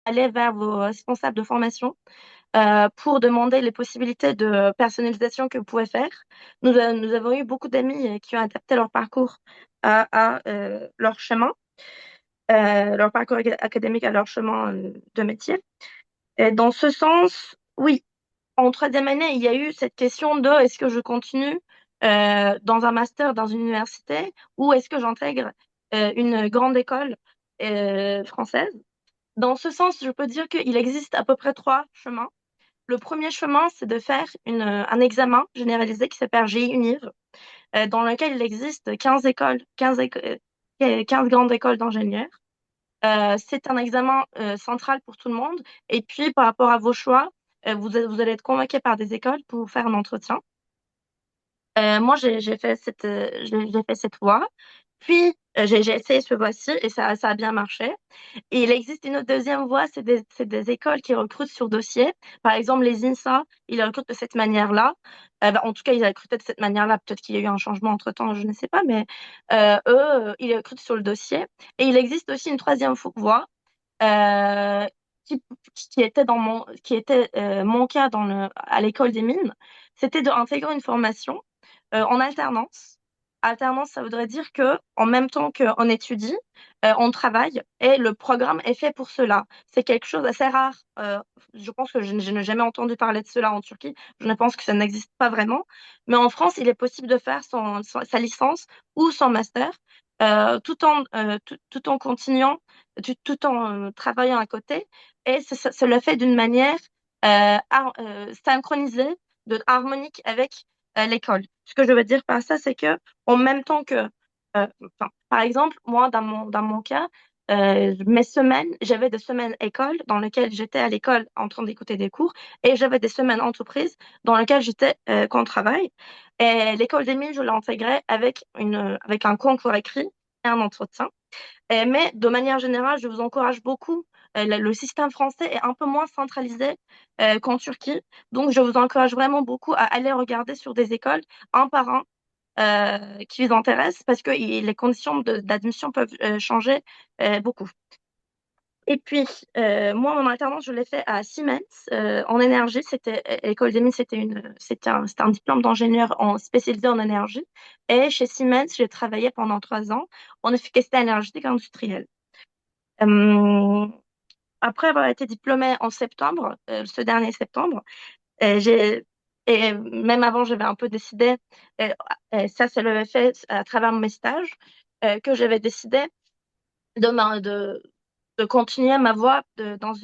aller vers vos responsables de formation pour demander les possibilités de personnalisation que vous pouvez faire. Nous avons eu beaucoup d'amis qui ont adapté leur parcours à leur chemin, leur parcours académique à leur chemin de métier. Et dans ce sens, oui, en troisième année, il y a eu cette question de est-ce que je continue dans un master dans une université ou est-ce que j'intègre une grande école française. Dans ce sens, je peux dire qu'il existe à peu près trois chemins. Le premier chemin, c'est de faire un examen généralisé qui s'appelle GI-UNIV, dans lequel il existe 15 écoles, 15 grandes écoles d'ingénieurs. C'est un examen central pour tout le monde. Et puis, par rapport à vos choix, vous allez être convoqué par des écoles pour vous faire un entretien. Moi, j'ai fait cette voie. Puis, j'ai essayé ce voie-ci et ça a bien marché. Et il existe une autre deuxième voie, c'est des écoles qui recrutent sur dossier. Par exemple, les INSA, ils recrutent de cette manière-là. En tout cas, ils recrutaient de cette manière-là. Peut-être qu'il y a eu un changement entre-temps, je ne sais pas, mais ils recrutent sur le dossier. Et il existe aussi une troisième voie euh, qui était mon cas à l'école des mines. C'était d'intégrer une formation en alternance. Alternance, ça voudrait dire que en même temps qu'on étudie, on travaille et le programme est fait pour cela. C'est quelque chose d'assez rare. Je pense que je n'ai jamais entendu parler de cela en Turquie. Je ne pense que ça n'existe pas vraiment. Mais en France, il est possible de faire sa licence ou son master tout en continuant, tout en travaillant à côté. Et c'est le fait d'une manière synchronisée, harmonique avec l'école. Ce que je veux dire par ça, c'est que en même temps que, par exemple, moi, dans mon cas, j'avais des semaines école dans lesquelles j'étais à l'école en train d'écouter des cours et j'avais des semaines entreprise dans lesquelles j'étais qu'en travail. Et l'école des mines, je l'ai intégrée avec un concours écrit et un entretien. Mais de manière générale, je vous encourage beaucoup. Le système français est un peu moins centralisé qu'en Turquie. Donc, je vous encourage vraiment beaucoup à aller regarder sur des écoles un par un qui vous intéressent parce que les conditions d'admission peuvent changer beaucoup. Et puis, moi, mon alternance, je l'ai fait à Siemens en énergie. L'école des mines, c'était un diplôme d'ingénieur spécialisé en énergie. Et chez Siemens, j'ai travaillé pendant 3 ans en efficacité énergétique industrielle. Euh, Après avoir été diplômée en septembre, ce dernier septembre, j'ai et même avant, j'avais un peu décidé, euh, ça, ça l'avait fait à travers mes stages, que j'avais décidé de, ma- de, de continuer ma voie dans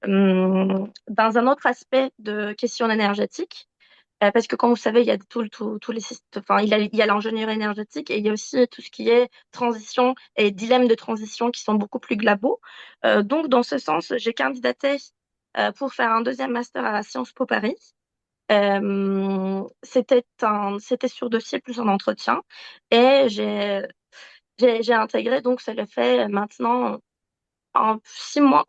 un autre aspect de questions énergétiques. Parce que comme vous savez, il y a tous les systèmes, enfin, il y a l'ingénierie énergétique et il y a aussi tout ce qui est transition et dilemme de transition qui sont beaucoup plus globaux. Donc, dans ce sens, j'ai candidaté pour faire un deuxième master à Sciences Po Paris. C'était sur dossier plus un entretien et j'ai intégré, donc ça le fait maintenant en 6 mois.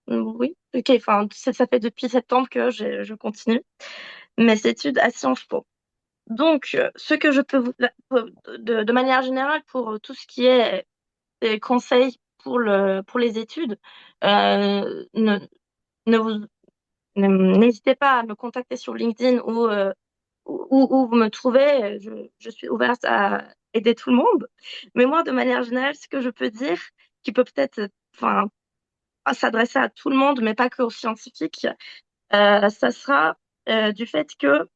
Oui, ok, enfin, ça fait depuis septembre que je continue mes études à Sciences Po. Donc, ce que je peux de manière générale pour tout ce qui est conseils pour les études, ne, ne vous, n'hésitez pas à me contacter sur LinkedIn où vous me trouvez. Je suis ouverte à aider tout le monde. Mais moi, de manière générale, ce que je peux dire, qui peut peut-être, enfin, pas s'adresser à tout le monde, mais pas que aux scientifiques, ça sera du fait que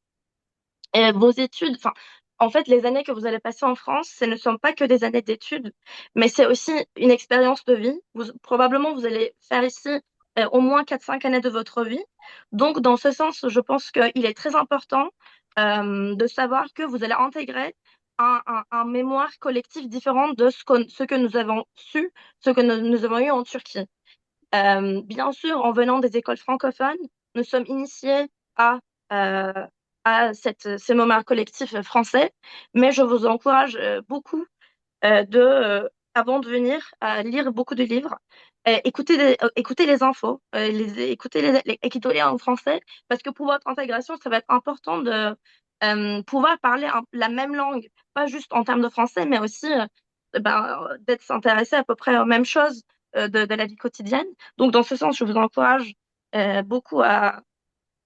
vos études, enfin, en fait, les années que vous allez passer en France, ce ne sont pas que des années d'études, mais c'est aussi une expérience de vie. Probablement, vous allez faire ici au moins 4 5 années de votre vie. Donc, dans ce sens, je pense qu'il est très important de savoir que vous allez intégrer un mémoire collectif différent de ce que nous avons su, ce que nous avons eu en Turquie. Bien sûr, en venant des écoles francophones, nous sommes initiés à, euh, ces moments collectifs français, mais je vous encourage beaucoup avant de venir, à lire beaucoup de livres, écouter les infos, écouter les en français, parce que pour votre intégration, ça va être important de pouvoir parler la même langue, pas juste en termes de français, mais aussi d'être s'intéresser à peu près aux mêmes choses de la vie quotidienne. Donc, dans ce sens, je vous encourage beaucoup à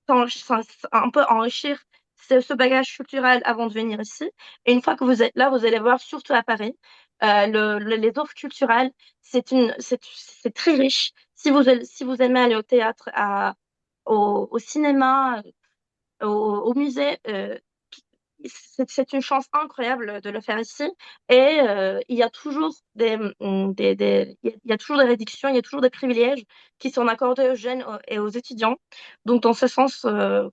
un peu enrichir ce bagage culturel avant de venir ici. Et une fois que vous êtes là, vous allez voir, surtout à Paris, les offres culturelles, c'est très riche. Si vous aimez aller au théâtre, au cinéma, au musée, c'est une chance incroyable de le faire ici. Et il y a toujours il y a toujours des réductions, il y a toujours des privilèges qui sont accordés aux jeunes et aux étudiants. Donc, dans ce sens, euh,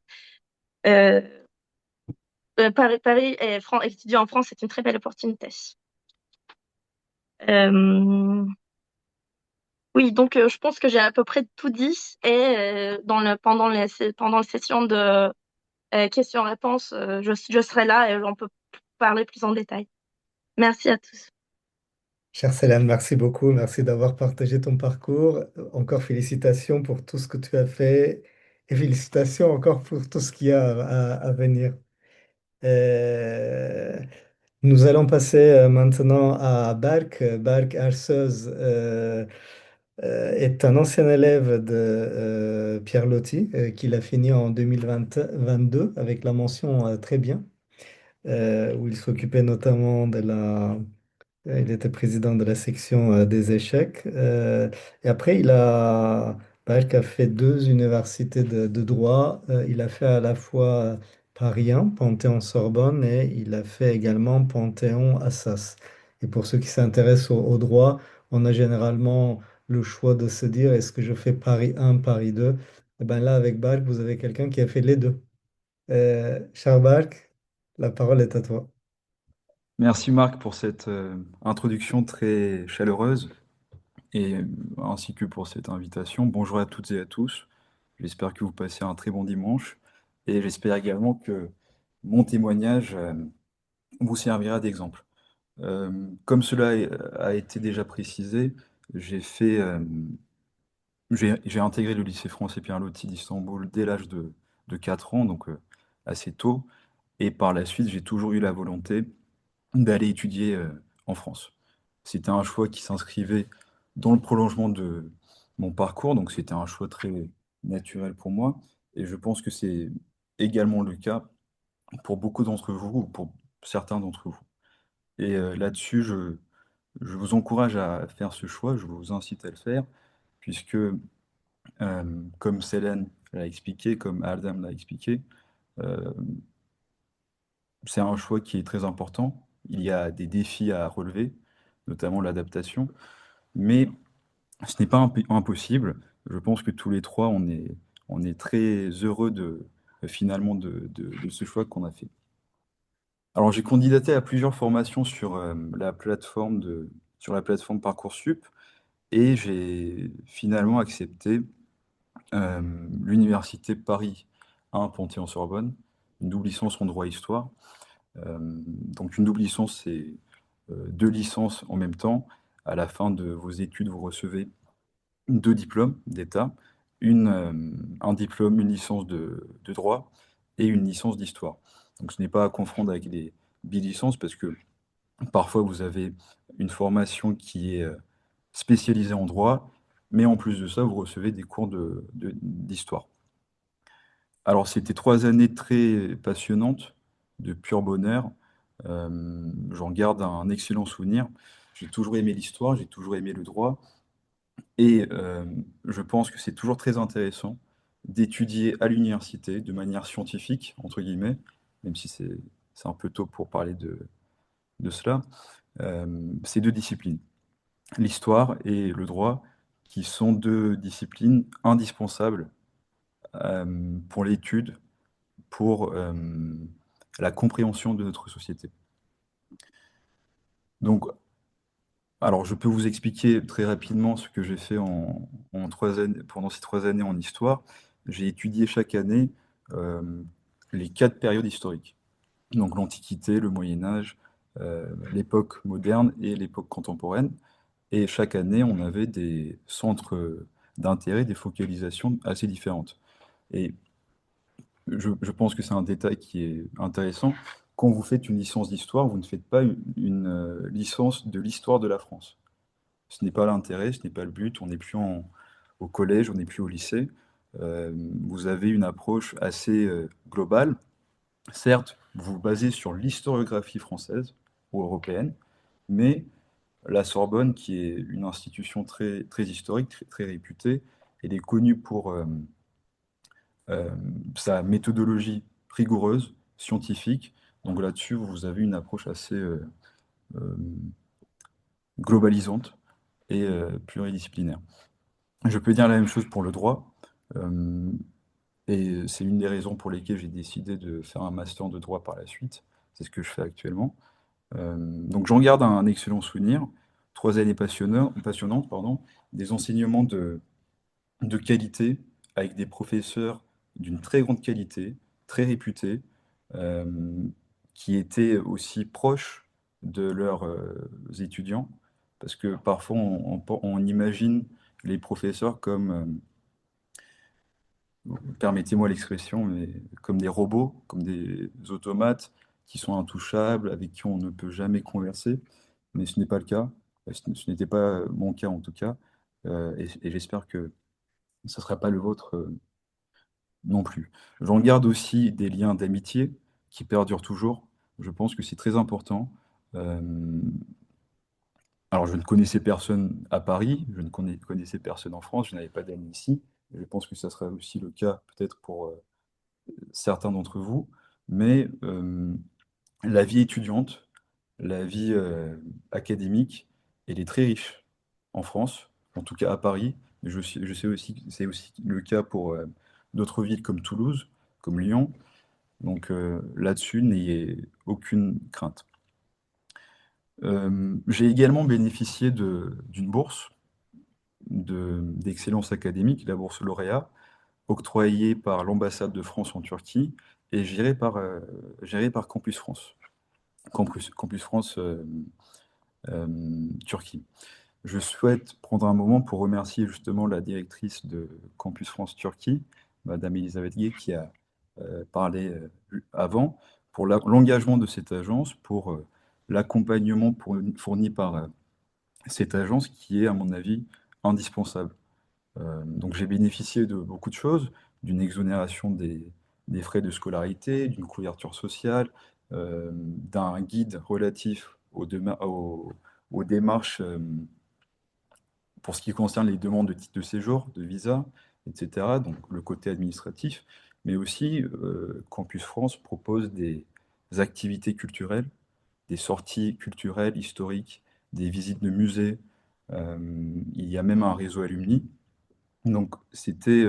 Paris étudier en France, c'est une très belle opportunité. Euh, oui, donc je pense que j'ai à peu près tout dit. Et pendant la session de questions-réponses, je serai là et on peut parler plus en détail. Merci à tous. Cher Célène, merci beaucoup. Merci d'avoir partagé ton parcours. Encore félicitations pour tout ce que tu as fait et félicitations encore pour tout ce qu'il y a à venir. Euh, Nous allons passer maintenant à Berk. Berk Herseux est un ancien élève de Pierre Loti, qu'il a fini en 2022 avec la mention très bien, où il s'occupait notamment de la il était président de la section des échecs. Et après, Balk a fait deux universités de droit. Il a fait à la fois Paris 1, Panthéon-Sorbonne, et il a fait également Panthéon-Assas. Et pour ceux qui s'intéressent au droit, on a généralement le choix de se dire, est-ce que je fais Paris 1, Paris 2? Et bien là, avec Balk, vous avez quelqu'un qui a fait les deux. Cher Balk, la parole est à toi. Merci Marc pour cette introduction très chaleureuse et ainsi que pour cette invitation. Bonjour à toutes et à tous. J'espère que vous passez un très bon dimanche et j'espère également que mon témoignage vous servira d'exemple. Comme cela a été déjà précisé, j'ai fait, j'ai intégré le lycée français Pierre Loti d'Istanbul dès l'âge de 4 ans, donc assez tôt. Et par la suite, j'ai toujours eu la volonté d'aller étudier en France. C'était un choix qui s'inscrivait dans le prolongement de mon parcours, donc c'était un choix très naturel pour moi. Et je pense que c'est également le cas pour beaucoup d'entre vous, ou pour certains d'entre vous. Et là-dessus, je vous encourage à faire ce choix, je vous incite à le faire, puisque, comme Célène l'a expliqué, comme Adam l'a expliqué, euh, c'est un choix qui est très important. Il y a des défis à relever, notamment l'adaptation, mais ce n'est pas impossible. Je pense que tous les trois, on est très heureux finalement de ce choix qu'on a fait. Alors, j'ai candidaté à plusieurs formations sur la plateforme Parcoursup et j'ai finalement accepté euh, l'université Paris 1 Panthéon-Sorbonne, une double licence en droit et histoire. Donc, une double licence, c'est deux licences en même temps. À la fin de vos études, vous recevez deux diplômes d'État, un diplôme, une licence de droit et une licence d'histoire. Donc ce n'est pas à confondre avec les bilicences parce que parfois vous avez une formation qui est spécialisée en droit, mais en plus de ça, vous recevez des cours d'histoire. Alors c'était 3 années très passionnantes, de pur bonheur. J'en garde un excellent souvenir. J'ai toujours aimé l'histoire, j'ai toujours aimé le droit. Et je pense que c'est toujours très intéressant d'étudier à l'université de manière scientifique, entre guillemets, même si c'est un peu tôt pour parler de cela, ces deux disciplines, l'histoire et le droit, qui sont deux disciplines indispensables pour l'étude, pour la compréhension de notre société. Donc, alors, je peux vous expliquer très rapidement ce que j'ai fait en 3 années, pendant ces 3 années en histoire. J'ai étudié chaque année euh, les 4 périodes historiques. Donc l'Antiquité, le Moyen Âge, l'époque moderne et l'époque contemporaine. Et chaque année, on avait des centres d'intérêt, des focalisations assez différentes. Et je pense que c'est un détail qui est intéressant. Quand vous faites une licence d'histoire, vous ne faites pas une licence de l'histoire de la France. Ce n'est pas l'intérêt, ce n'est pas le but. On n'est plus au collège, on n'est plus au lycée. Vous avez une approche assez globale. Certes, vous vous basez sur l'historiographie française ou européenne, mais la Sorbonne, qui est une institution très, très historique, très, très réputée, elle est connue pour euh, sa méthodologie rigoureuse, scientifique. Donc là-dessus, vous avez une approche assez euh, globalisante et pluridisciplinaire. Je peux dire la même chose pour le droit, euh, et c'est une des raisons pour lesquelles j'ai décidé de faire un master de droit par la suite. C'est ce que je fais actuellement. Donc j'en garde un excellent souvenir. 3 années passionnantes, pardon, des enseignements de qualité avec des professeurs d'une très grande qualité, très réputés, euh, qui étaient aussi proches de leurs étudiants, parce que parfois on imagine les professeurs comme, permettez-moi l'expression, mais comme des robots, comme des automates qui sont intouchables, avec qui on ne peut jamais converser, mais ce n'est pas le cas. Ce n'était pas mon cas en tout cas, et j'espère que ce ne sera pas le vôtre non plus. J'en garde aussi des liens d'amitié qui perdurent toujours. Je pense que c'est très important. Euh, alors, je ne connaissais personne à Paris, je ne connaissais personne en France, je n'avais pas d'amis ici. Je pense que ça sera aussi le cas peut-être pour certains d'entre vous. Mais la vie étudiante, la vie académique, elle est très riche en France, en tout cas à Paris. Mais je sais aussi que c'est aussi le cas pour d'autres villes comme Toulouse, comme Lyon. Donc là-dessus, n'ayez aucune crainte. J'ai également bénéficié d'une bourse d'excellence académique, la bourse lauréat, octroyée par l'ambassade de France en Turquie et gérée par Campus France. Campus France Turquie. Je souhaite prendre un moment pour remercier justement la directrice de Campus France Turquie, Madame Elisabeth Gay, qui a parlé avant, pour l'engagement de cette agence, pour l'accompagnement fourni par cette agence qui est, à mon avis, indispensable. Donc j'ai bénéficié de beaucoup de choses, d'une exonération des frais de scolarité, d'une couverture sociale, d'un guide relatif aux démarches pour ce qui concerne les demandes de titre de séjour, de visa, etc., donc le côté administratif, mais aussi Campus France propose des activités culturelles, des sorties culturelles, historiques, des visites de musées, il y a même un réseau alumni. Donc c'était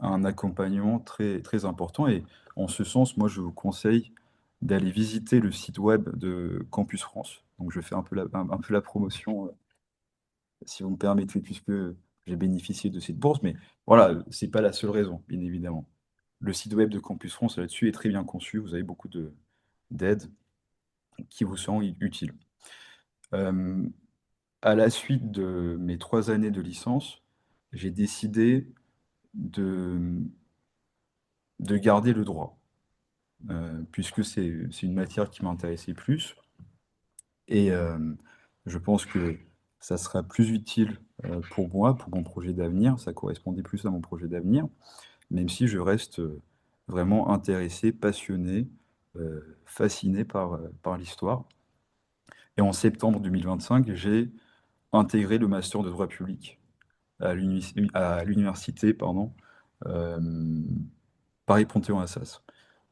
un accompagnement très, très important et en ce sens, moi je vous conseille d'aller visiter le site web de Campus France. Donc je fais un peu la promotion si vous me permettez, puisque j'ai bénéficié de cette bourse. Mais voilà, c'est pas la seule raison, bien évidemment. Le site web de Campus France là-dessus est très bien conçu. Vous avez beaucoup d'aides qui vous seront utiles. Euh, à la suite de mes 3 années de licence, j'ai décidé de, de garder le droit, puisque c'est une matière qui m'intéressait plus. Et je pense que ça sera plus utile pour moi, pour mon projet d'avenir. Ça correspondait plus à mon projet d'avenir, même si je reste vraiment intéressé, passionné, fasciné par l'histoire. Et en septembre 2025, j'ai intégré le master de droit public à l'université, pardon, euh, Paris-Panthéon-Assas.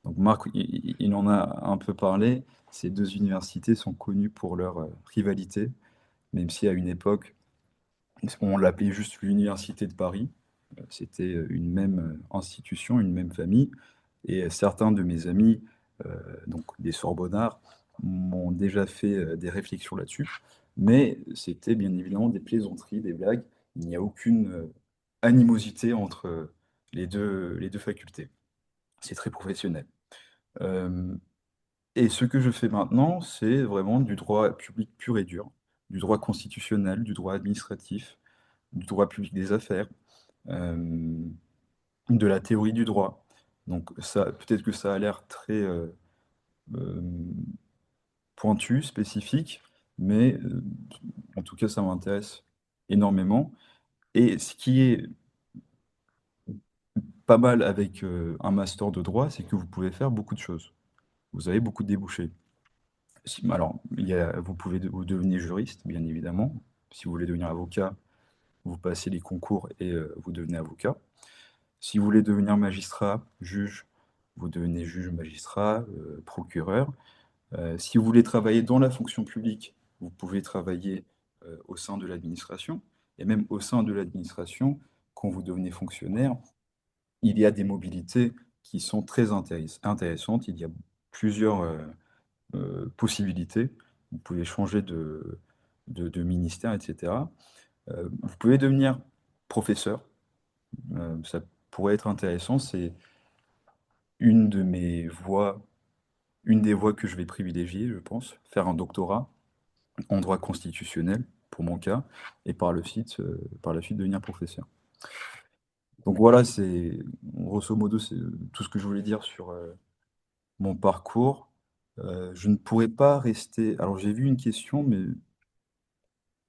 Donc Marc, il en a un peu parlé. Ces deux universités sont connues pour leur rivalité, même si à une époque, on l'appelait juste l'Université de Paris. C'était une même institution, une même famille. Et certains de mes amis, donc des Sorbonnards, m'ont déjà fait des réflexions là-dessus. Mais c'était bien évidemment des plaisanteries, des blagues. Il n'y a aucune animosité entre les deux facultés. C'est très professionnel. Euh, et ce que je fais maintenant, c'est vraiment du droit public pur et dur, du droit constitutionnel, du droit administratif, du droit public des affaires, euh, de la théorie du droit. Donc ça, peut-être que ça a l'air très euh, pointu, spécifique, mais en tout cas, ça m'intéresse énormément. Et ce qui est pas mal avec un master de droit, c'est que vous pouvez faire beaucoup de choses. Vous avez beaucoup de débouchés. Alors, vous pouvez vous devenir juriste, bien évidemment. Si vous voulez devenir avocat, vous passez les concours et vous devenez avocat. Si vous voulez devenir magistrat, juge, vous devenez juge, magistrat, procureur. Si vous voulez travailler dans la fonction publique, vous pouvez travailler au sein de l'administration. Et même au sein de l'administration, quand vous devenez fonctionnaire, il y a des mobilités qui sont très intéressantes. Il y a plusieurs possibilités. Vous pouvez changer de ministère, etc. Vous pouvez devenir professeur. Ça pourrait être intéressant. C'est une de mes voies, une des voies que je vais privilégier, je pense. Faire un doctorat en droit constitutionnel, pour mon cas, et par la suite devenir professeur. Donc voilà, c'est grosso modo, c'est tout ce que je voulais dire sur mon parcours. Je ne pourrais pas rester. Alors j'ai vu une question, mais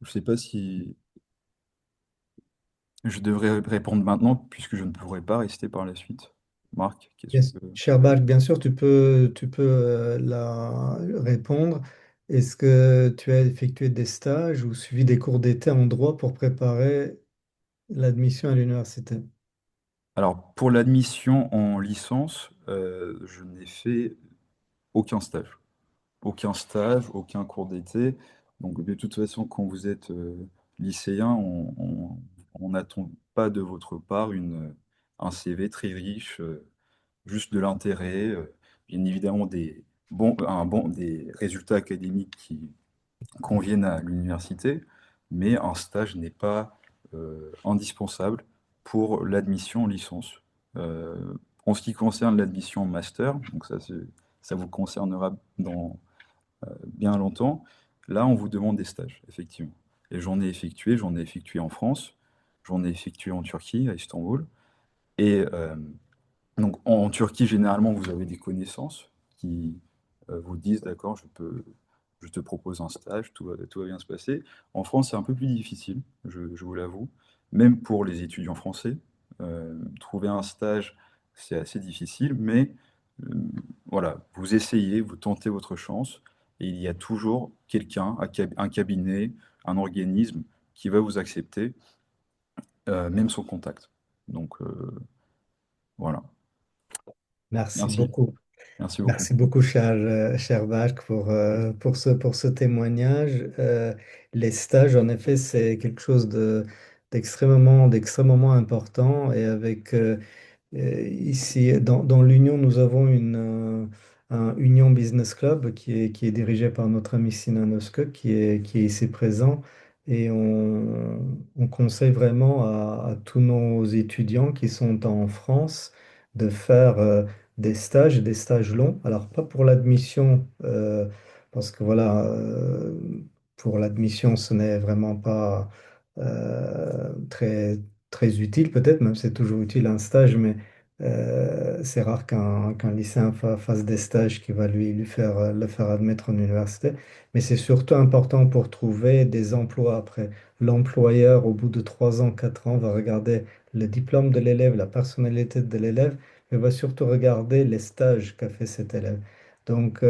je ne sais pas si je devrais répondre maintenant, puisque je ne pourrais pas rester par la suite. Marc, qu'est-ce Yes. que... Cher Balk, bien sûr, tu peux la répondre. Est-ce que tu as effectué des stages ou suivi des cours d'été en droit pour préparer l'admission à l'université? Alors, pour l'admission en licence, je n'ai fait aucun stage. Aucun stage, aucun cours d'été. Donc, de toute façon, quand vous êtes lycéen, on n'attend pas de votre part un CV très riche, juste de l'intérêt, bien évidemment des résultats académiques qui conviennent à l'université, mais un stage n'est pas indispensable pour l'admission en licence. Euh, En ce qui concerne l'admission en master, donc ça vous concernera dans bien longtemps, là on vous demande des stages, effectivement. Et j'en ai effectué en France, j'en ai effectué en Turquie, à Istanbul, et donc en Turquie, généralement, vous avez des connaissances qui vous disent, d'accord, je te propose un stage, tout va bien se passer. En France, c'est un peu plus difficile, je vous l'avoue, même pour les étudiants français. Trouver un stage, c'est assez difficile, mais euh, voilà, vous essayez, vous tentez votre chance, et il y a toujours quelqu'un, un cabinet, un organisme qui va vous accepter, même sans contact. Donc voilà. Merci Merci. beaucoup. Merci beaucoup. Merci beaucoup, cher Bark, pour ce témoignage. Les stages, en effet, c'est quelque chose d'extrêmement important et avec ici, dans l'Union, nous avons un Union Business Club qui est dirigé par notre ami Sinan Özkök, qui est ici présent. Et on conseille vraiment à tous nos étudiants qui sont en France de faire des stages longs. Alors, pas pour l'admission, parce que voilà, pour l'admission, ce n'est vraiment pas très utile peut-être, même si c'est toujours utile un stage, mais c'est rare qu'un lycéen fasse des stages qui va lui faire, le faire admettre en université. Mais c'est surtout important pour trouver des emplois après. L'employeur, au bout de 3 ans, 4 ans, va regarder le diplôme de l'élève, la personnalité de l'élève, mais va surtout regarder les stages qu'a fait cet élève. Donc,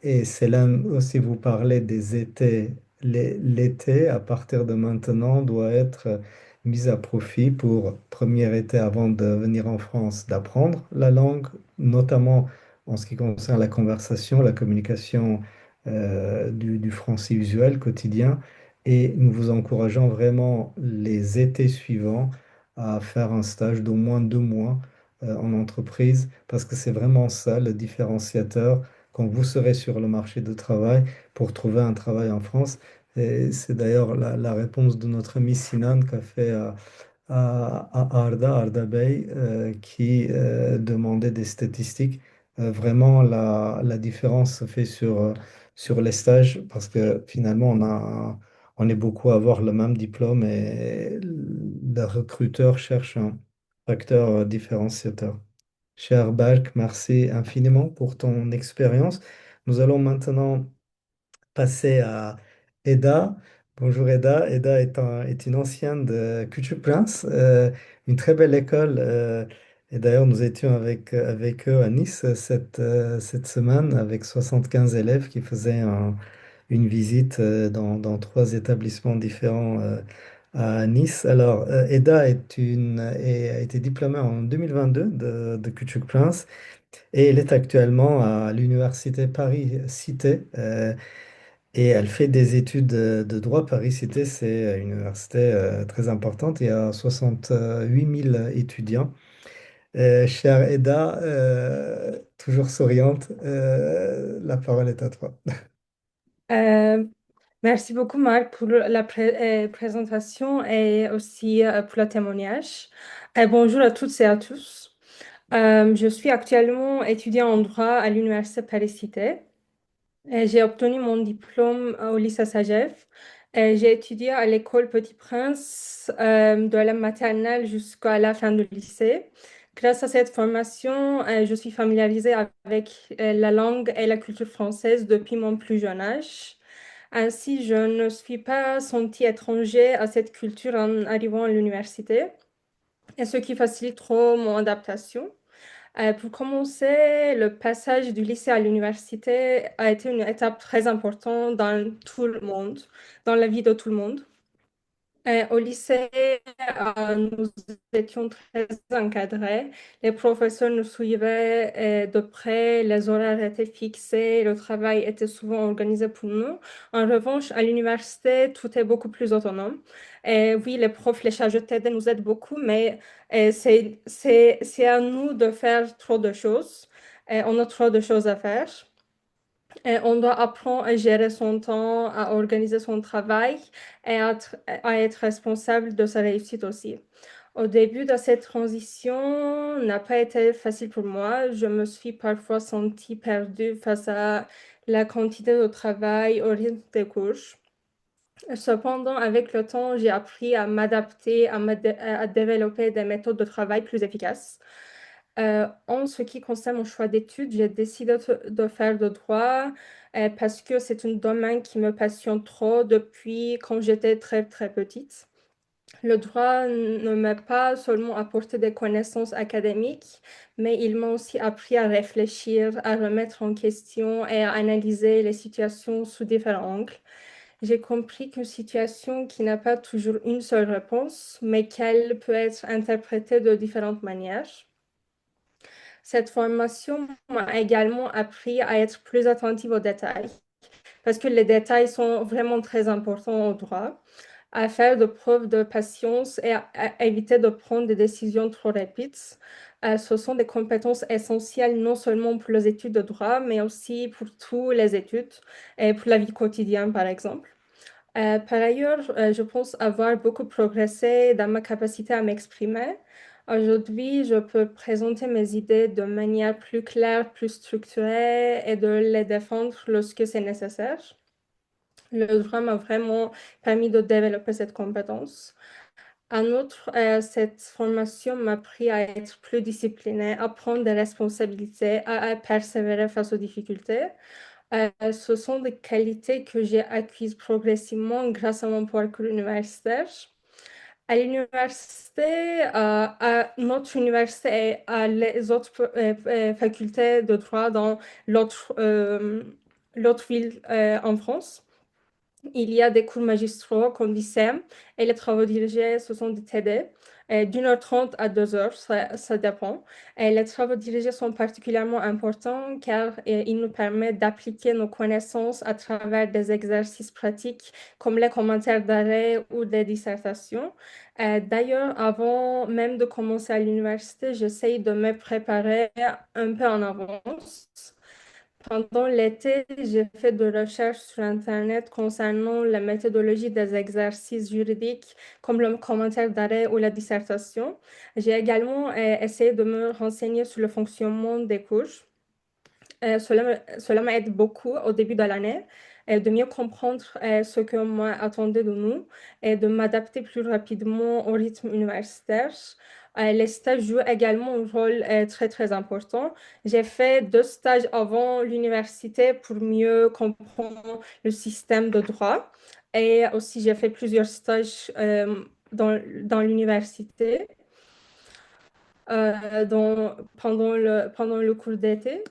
et c'est là aussi, vous parlez des étés. L'été, à partir de maintenant, doit être mise à profit pour, premier été avant de venir en France, d'apprendre la langue, notamment en ce qui concerne la conversation, la communication du français usuel quotidien. Et nous vous encourageons vraiment les étés suivants à faire un stage d'au moins 2 mois en entreprise, parce que c'est vraiment ça le différenciateur quand vous serez sur le marché du travail pour trouver un travail en France. Et c'est d'ailleurs la réponse de notre ami Sinan qu'a fait à Arda Bey, qui demandait des statistiques. Vraiment, la différence se fait sur les stages parce que finalement, on est beaucoup à avoir le même diplôme et le recruteur cherche un facteur différenciateur. Cher Balk, merci infiniment pour ton expérience. Nous allons maintenant passer à Eda. Bonjour Eda. Eda est une ancienne de Küçük Prince, une très belle école. Et d'ailleurs, nous étions avec eux à Nice cette semaine avec 75 élèves qui faisaient une visite dans trois établissements différents à Nice. Alors, Eda a été diplômée en 2022 de Küçük Prince et elle est actuellement à l'université Paris-Cité. Et elle fait des études de droit. Paris-Cité, c'est une université très importante. Il y a 68 000 étudiants. Chère Eda, toujours souriante, la parole est à toi. Euh, Merci beaucoup, Marc, pour la présentation et aussi pour le témoignage. Bonjour à toutes et à tous. Je suis actuellement étudiant en droit à l'Université Paris-Cité. J'ai obtenu mon diplôme au lycée Sagef. J'ai étudié à l'école Petit Prince de la maternelle jusqu'à la fin du lycée. Grâce à cette formation, je suis familiarisée avec la langue et la culture française depuis mon plus jeune âge. Ainsi, je ne suis pas sentie étranger à cette culture en arrivant à l'université, et ce qui facilite trop mon adaptation. Pour commencer, le passage du lycée à l'université a été une étape très importante dans tout le monde, dans la vie de tout le monde. Au lycée, nous étions très encadrés. Les professeurs nous suivaient de près, les horaires étaient fixés, le travail était souvent organisé pour nous. En revanche, à l'université, tout est beaucoup plus autonome. Et oui, les profs, les chargés de TD nous aident beaucoup, mais c'est à nous de faire trop de choses. On a trop de choses à faire. On doit apprendre à gérer son temps, à organiser son travail et à être responsable de sa réussite aussi. Au début de cette transition n'a pas été facile pour moi. Je me suis parfois sentie perdue face à la quantité de travail au rythme des cours. Cependant, avec le temps, j'ai appris à m'adapter, à développer des méthodes de travail plus efficaces. En ce qui concerne mon choix d'études, j'ai décidé de faire le droit parce que c'est un domaine qui me passionne trop depuis quand j'étais très très petite. Le droit ne m'a pas seulement apporté des connaissances académiques, mais il m'a aussi appris à réfléchir, à remettre en question et à analyser les situations sous différents angles. J'ai compris qu'une situation qui n'a pas toujours une seule réponse, mais qu'elle peut être interprétée de différentes manières. Cette formation m'a également appris à être plus attentive aux détails, parce que les détails sont vraiment très importants au droit, à faire de preuves de patience et à éviter de prendre des décisions trop rapides. Ce sont des compétences essentielles non seulement pour les études de droit, mais aussi pour toutes les études et pour la vie quotidienne, par exemple. Par ailleurs, je pense avoir beaucoup progressé dans ma capacité à m'exprimer. Aujourd'hui, je peux présenter mes idées de manière plus claire, plus structurée et de les défendre lorsque c'est nécessaire. Le droit m'a vraiment permis de développer cette compétence. En outre, cette formation m'a appris à être plus disciplinée, à prendre des responsabilités, à persévérer face aux difficultés. Ce sont des qualités que j'ai acquises progressivement grâce à mon parcours universitaire. À l'université, à notre université et à les autres facultés de droit dans l'autre ville en France, il y a des cours magistraux qu'on dit SEM et les travaux dirigés, ce sont des TD, d'1h30 à 2 heures, ça dépend. Et les travaux dirigés sont particulièrement importants car ils nous permettent d'appliquer nos connaissances à travers des exercices pratiques comme les commentaires d'arrêt ou des dissertations. D'ailleurs, avant même de commencer à l'université, j'essaye de me préparer un peu en avance. Pendant l'été, j'ai fait de recherches sur Internet concernant la méthodologie des exercices juridiques, comme le commentaire d'arrêt ou la dissertation. J'ai également essayé de me renseigner sur le fonctionnement des cours. Cela m'aide beaucoup au début de l'année. de mieux comprendre ce que moi attendait de nous et de m'adapter plus rapidement au rythme universitaire. Les stages jouent également un rôle très, très important. J'ai fait 2 stages avant l'université pour mieux comprendre le système de droit. Et aussi, j'ai fait plusieurs stages dans l'université pendant le cours d'été.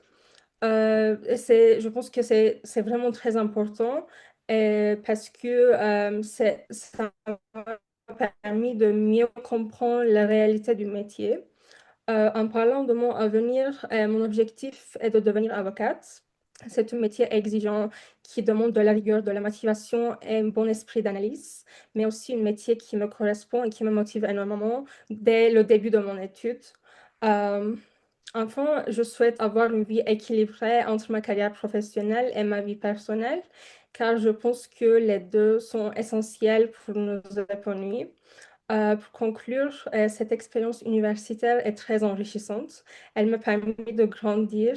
Je pense que c'est vraiment très important parce que ça m'a permis de mieux comprendre la réalité du métier. En parlant de mon avenir, mon objectif est de devenir avocate. C'est un métier exigeant qui demande de la rigueur, de la motivation et un bon esprit d'analyse, mais aussi un métier qui me correspond et qui me motive énormément dès le début de mon étude. Euh, Enfin, je souhaite avoir une vie équilibrée entre ma carrière professionnelle et ma vie personnelle, car je pense que les deux sont essentiels pour nous épanouir. Pour conclure, cette expérience universitaire est très enrichissante. Elle m'a permis de grandir,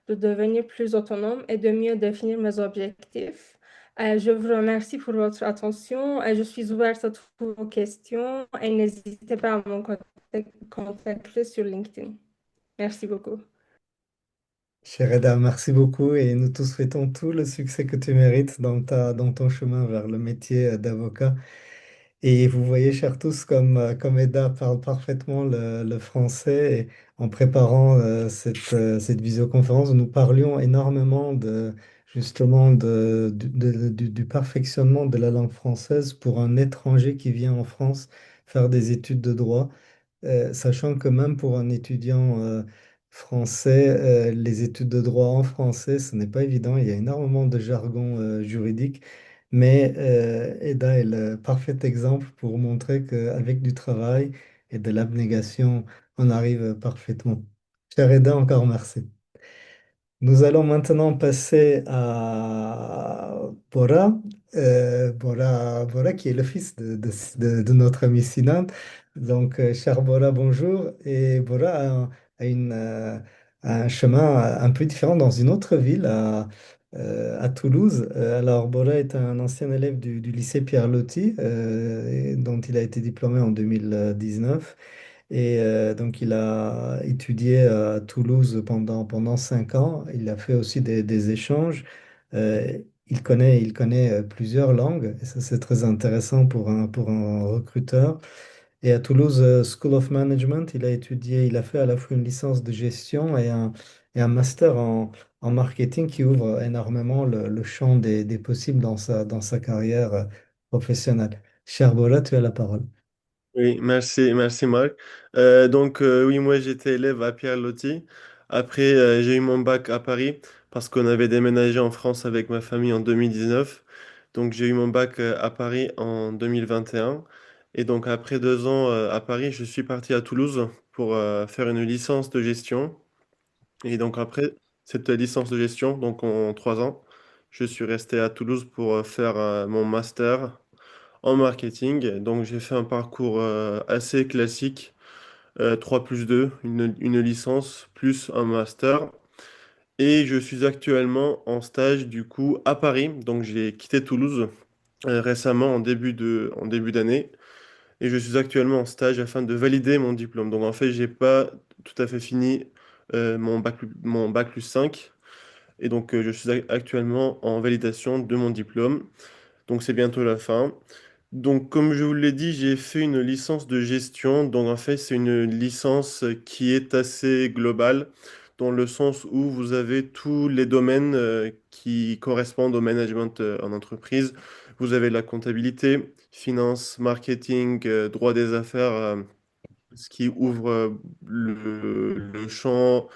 de devenir plus autonome et de mieux définir mes objectifs. Je vous remercie pour votre attention et je suis ouverte à toutes vos questions et n'hésitez pas à me contacter sur LinkedIn. Merci beaucoup. Cher Eda, merci beaucoup et nous te souhaitons tout le succès que tu mérites dans ton chemin vers le métier d'avocat. Et vous voyez, chers tous, comme Eda parle parfaitement le français, et en préparant cette visioconférence, nous parlions énormément justement du perfectionnement de la langue française pour un étranger qui vient en France faire des études de droit. Sachant que même pour un étudiant français, les études de droit en français, ce n'est pas évident. Il y a énormément de jargon juridique. Mais Eda est le parfait exemple pour montrer qu'avec du travail et de l'abnégation, on arrive parfaitement. Cher Eda, encore merci. Nous allons maintenant passer à Bora. Bora qui est le fils de notre ami Sinan. Donc, cher Bora, bonjour. Et Bora a un chemin un peu différent dans une autre ville, à Toulouse. Alors, Bora est un ancien élève du lycée Pierre Loti, dont il a été diplômé en 2019. Et donc, il a étudié à Toulouse pendant 5 ans. Il a fait aussi des échanges. Il connaît plusieurs langues, et ça, c'est très intéressant pour un recruteur. Et à Toulouse School of Management, il a fait à la fois une licence de gestion et un master en marketing qui ouvre énormément le champ des possibles dans sa carrière professionnelle. Cher Bola, tu as la parole. Oui, merci Marc. Oui, moi j'étais élève à Pierre Loti. Après, j'ai eu mon bac à Paris parce qu'on avait déménagé en France avec ma famille en 2019. Donc j'ai eu mon bac à Paris en 2021. Et donc après 2 ans à Paris, je suis parti à Toulouse pour faire une licence de gestion. Et donc après cette licence de gestion, donc en 3 ans, je suis resté à Toulouse pour faire mon master en marketing. Donc j'ai fait un parcours assez classique, 3+2, une licence plus un master. Et je suis actuellement en stage du coup à Paris. Donc j'ai quitté Toulouse récemment en début d'année. Et je suis actuellement en stage afin de valider mon diplôme. Donc en fait, j'ai pas tout à fait fini mon bac plus 5. Et donc je suis actuellement en validation de mon diplôme. Donc c'est bientôt la fin. Donc comme je vous l'ai dit, j'ai fait une licence de gestion. Donc en fait, c'est une licence qui est assez globale dans le sens où vous avez tous les domaines qui correspondent au management en entreprise. Vous avez la comptabilité, finance, marketing, droit des affaires, ce qui ouvre le champ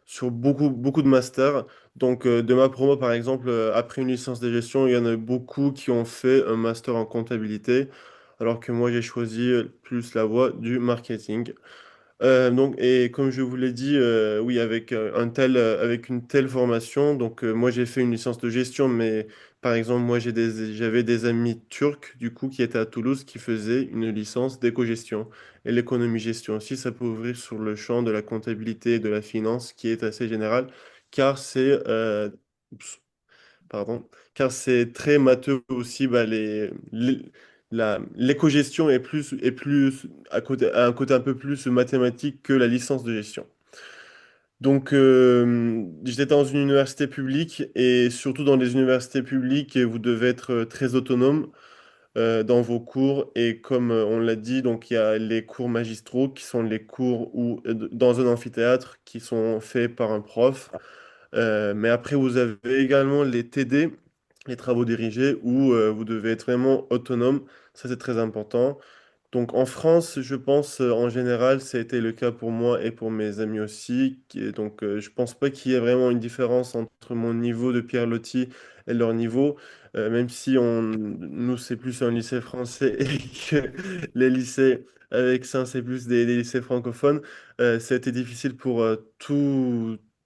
sur beaucoup, beaucoup de masters. Donc, de ma promo, par exemple, après une licence de gestion, il y en a beaucoup qui ont fait un master en comptabilité, alors que moi, j'ai choisi plus la voie du marketing. Et comme je vous l'ai dit, oui, avec une telle formation, donc moi j'ai fait une licence de gestion, mais par exemple, moi j'avais des amis turcs, du coup, qui étaient à Toulouse, qui faisaient une licence d'éco-gestion. Et l'économie-gestion aussi, ça peut ouvrir sur le champ de la comptabilité et de la finance, qui est assez général, car pardon, car c'est très matheux aussi. Bah, l'éco-gestion est plus à un côté un peu plus mathématique que la licence de gestion. Donc, j'étais dans une université publique et surtout dans les universités publiques, vous devez être très autonome dans vos cours. Et comme on l'a dit, donc il y a les cours magistraux qui sont les cours dans un amphithéâtre qui sont faits par un prof. Mais après, vous avez également les TD, les travaux dirigés, où vous devez être vraiment autonome. Ça, c'est très important. Donc en France, je pense en général, ça a été le cas pour moi et pour mes amis aussi. Donc je pense pas qu'il y ait vraiment une différence entre mon niveau de Pierre Loti et leur niveau, même si nous c'est plus un lycée français et que les lycées avec ça c'est plus des lycées francophones. Ça a été difficile pour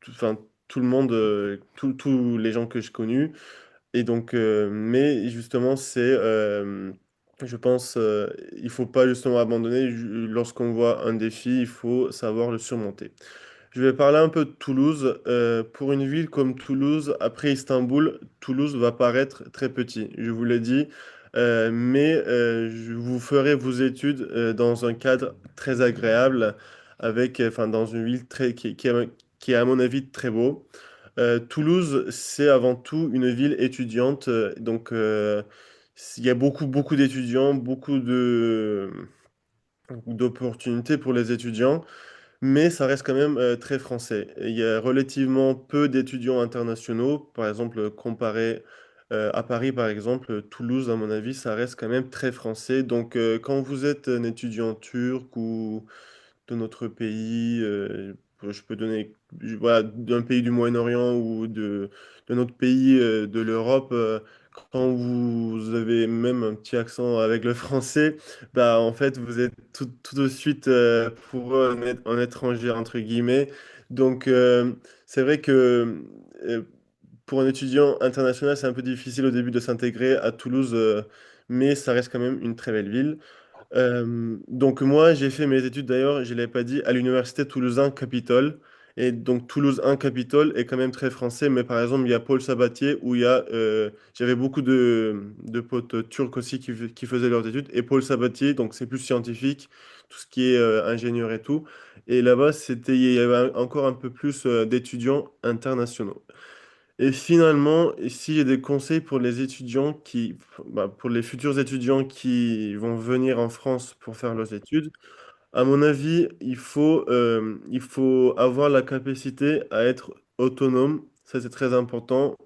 enfin tout le monde, tous les gens que j'ai connus. Et donc, mais justement, je pense, il faut pas justement abandonner. Lorsqu'on voit un défi, il faut savoir le surmonter. Je vais parler un peu de Toulouse. Pour une ville comme Toulouse, après Istanbul, Toulouse va paraître très petit, je vous l'ai dit. Mais vous ferez vos études dans un cadre très agréable, enfin, dans une ville qui est, à mon avis, très beau. Toulouse, c'est avant tout une ville étudiante, donc il y a beaucoup, beaucoup d'étudiants, beaucoup d'opportunités pour les étudiants, mais ça reste quand même très français. Il y a relativement peu d'étudiants internationaux, par exemple, comparé à Paris, par exemple, Toulouse, à mon avis, ça reste quand même très français. Donc, quand vous êtes un étudiant turc ou de notre pays. Je peux donner, voilà, d'un pays du Moyen-Orient ou d'un autre pays de l'Europe. Quand vous avez même un petit accent avec le français, bah, en fait, vous êtes tout de suite pour eux un étranger, entre guillemets. Donc, c'est vrai que pour un étudiant international, c'est un peu difficile au début de s'intégrer à Toulouse, mais ça reste quand même une très belle ville. Donc moi, j'ai fait mes études d'ailleurs, je ne l'ai pas dit, à l'université Toulousain Capitole. Et donc Toulouse 1 Capitole est quand même très français, mais par exemple, il y a Paul Sabatier où j'avais beaucoup de potes turcs aussi qui faisaient leurs études. Et Paul Sabatier, donc c'est plus scientifique, tout ce qui est ingénieur et tout. Et là-bas, il y avait encore un peu plus d'étudiants internationaux. Et finalement, si j'ai des conseils pour les étudiants pour les futurs étudiants qui vont venir en France pour faire leurs études, à mon avis, il faut avoir la capacité à être autonome. Ça, c'est très important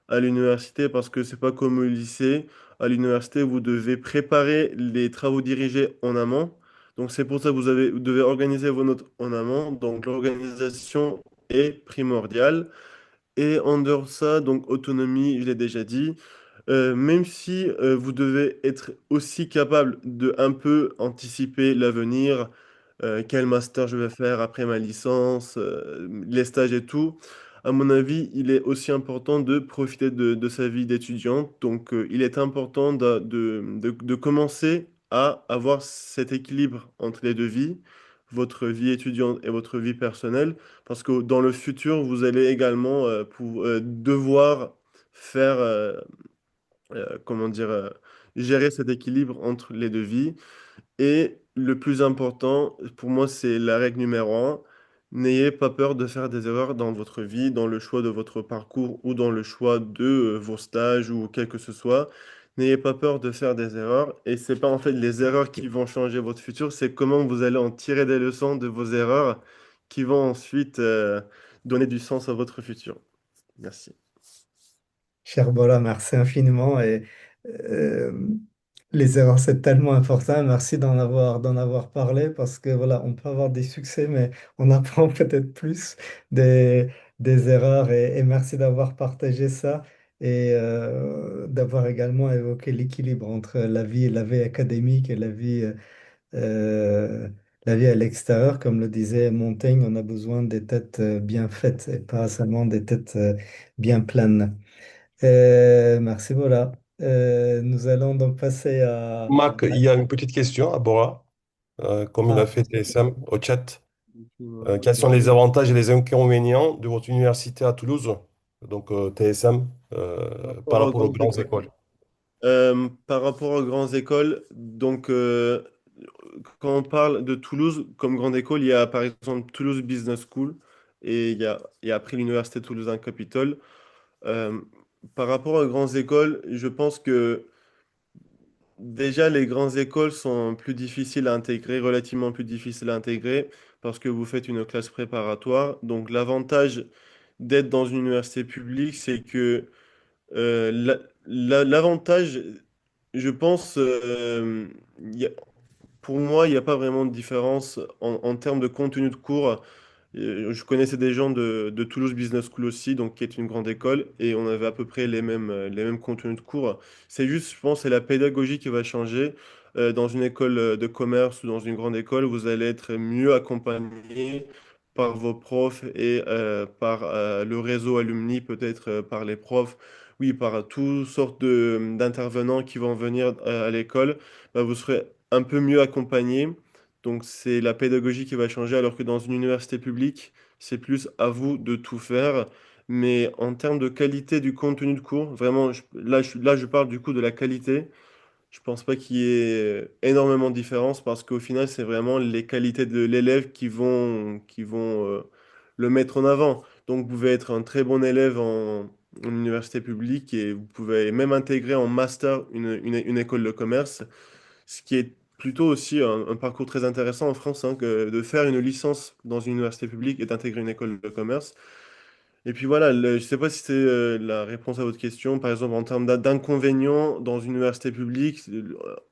à l'université parce que c'est pas comme au lycée. À l'université, vous devez préparer les travaux dirigés en amont. Donc, c'est pour ça que vous devez organiser vos notes en amont. Donc, l'organisation est primordiale. Et en dehors de ça, donc autonomie, je l'ai déjà dit. Même si vous devez être aussi capable de un peu anticiper l'avenir, quel master je vais faire après ma licence, les stages et tout, à mon avis, il est aussi important de profiter de sa vie d'étudiante. Donc, il est important de commencer à avoir cet équilibre entre les deux vies, votre vie étudiante et votre vie personnelle, parce que dans le futur, vous allez également devoir faire comment dire, gérer cet équilibre entre les deux vies. Et le plus important, pour moi, c'est la règle numéro un. N'ayez pas peur de faire des erreurs dans votre vie, dans le choix de votre parcours ou dans le choix de vos stages ou quel que ce soit. N'ayez pas peur de faire des erreurs. Et c'est pas en fait les erreurs qui vont changer votre futur, c'est comment vous allez en tirer des leçons de vos erreurs qui vont ensuite donner du sens à votre futur. Merci. Cher Bola, merci infiniment. Et euh, les erreurs, c'est tellement important. Merci d'en avoir parlé parce que voilà, on peut avoir des succès, mais on apprend peut-être plus des, des erreurs. Et merci d'avoir partagé ça et d'avoir également évoqué l'équilibre entre la vie académique et euh, la vie à l'extérieur. Comme le disait Montaigne, on a besoin des têtes bien faites et pas seulement des têtes bien pleines. Merci, voilà. Nous allons donc passer Marc, il y a une petite question à Bora, comme il a fait TSM au chat. Quels sont les avantages et les inconvénients de votre université à Toulouse? donc TSM, Par par rapport aux rapport aux grandes grandes écoles. écoles. Par rapport aux grandes écoles, donc quand on parle de Toulouse comme grande école, il y a par exemple Toulouse Business School et il y a après l'Université Toulousain Capitole. Euh, Par rapport aux grandes écoles, je pense que déjà les grandes écoles sont plus difficiles à intégrer, relativement plus difficiles à intégrer parce que vous faites une classe préparatoire. Donc l'avantage d'être dans une université publique, c'est que l'avantage, je pense, pour moi, il n'y a pas vraiment de différence en termes de contenu de cours. Je connaissais des gens de Toulouse Business School aussi, donc qui est une grande école, et on avait à peu près les mêmes contenus de cours. C'est juste, je pense, c'est la pédagogie qui va changer. Dans une école de commerce ou dans une grande école, vous allez être mieux accompagné par vos profs et par le réseau alumni, peut-être par les profs, oui, par toutes sortes d'intervenants qui vont venir à l'école. Bah, vous serez un peu mieux accompagné. Donc c'est la pédagogie qui va changer, alors que dans une université publique, c'est plus à vous de tout faire. Mais en termes de qualité du contenu de cours, vraiment, là, je parle du coup de la qualité. Je pense pas qu'il y ait énormément de différence parce qu'au final, c'est vraiment les qualités de l'élève qui vont le mettre en avant. Donc, vous pouvez être un très bon élève en université publique et vous pouvez même intégrer en master une école de commerce, ce qui est plutôt aussi un parcours très intéressant en France, hein, que de faire une licence dans une université publique et d'intégrer une école de commerce. Et puis voilà, je ne sais pas si c'est la réponse à votre question. Par exemple, en termes d'inconvénients dans une université publique,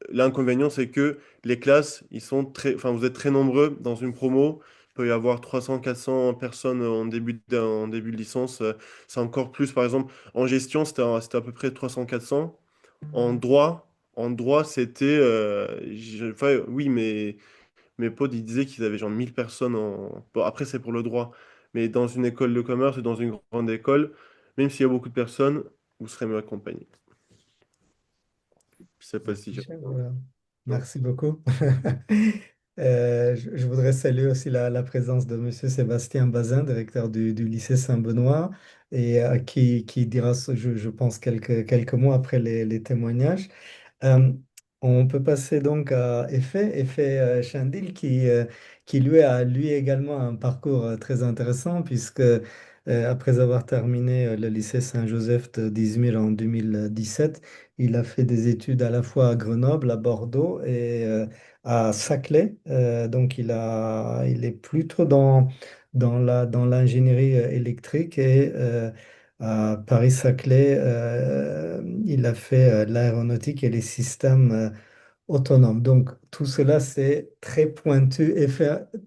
l'inconvénient, c'est que les classes, enfin, vous êtes très nombreux dans une promo. Il peut y avoir 300, 400 personnes en début de licence. C'est encore plus, par exemple, en gestion, c'était à peu près 300, 400. En droit, c'était, enfin, oui, mais mes potes, ils disaient qu'ils avaient genre 1000 personnes en... Bon, après, c'est pour le droit. Mais dans une école de commerce ou dans une grande école, même s'il y a beaucoup de personnes, vous serez mieux accompagné. Je sais pas si Merci, j'ai... cher. Merci beaucoup. Je voudrais saluer aussi la présence de Monsieur Sébastien Bazin, directeur du lycée Saint-Benoît, et qui dira, je pense, quelques mots après les témoignages. Euh, on peut passer donc à Effet Chandil, qui lui également un parcours très intéressant, puisque après avoir terminé le lycée Saint-Joseph d'Izmir en 2017, il a fait des études à la fois à Grenoble, à Bordeaux et à Saclay. Donc il est plutôt dans l'ingénierie électrique et à Paris-Saclay, il a fait l'aéronautique et les systèmes autonomes. Donc tout cela, c'est très pointu et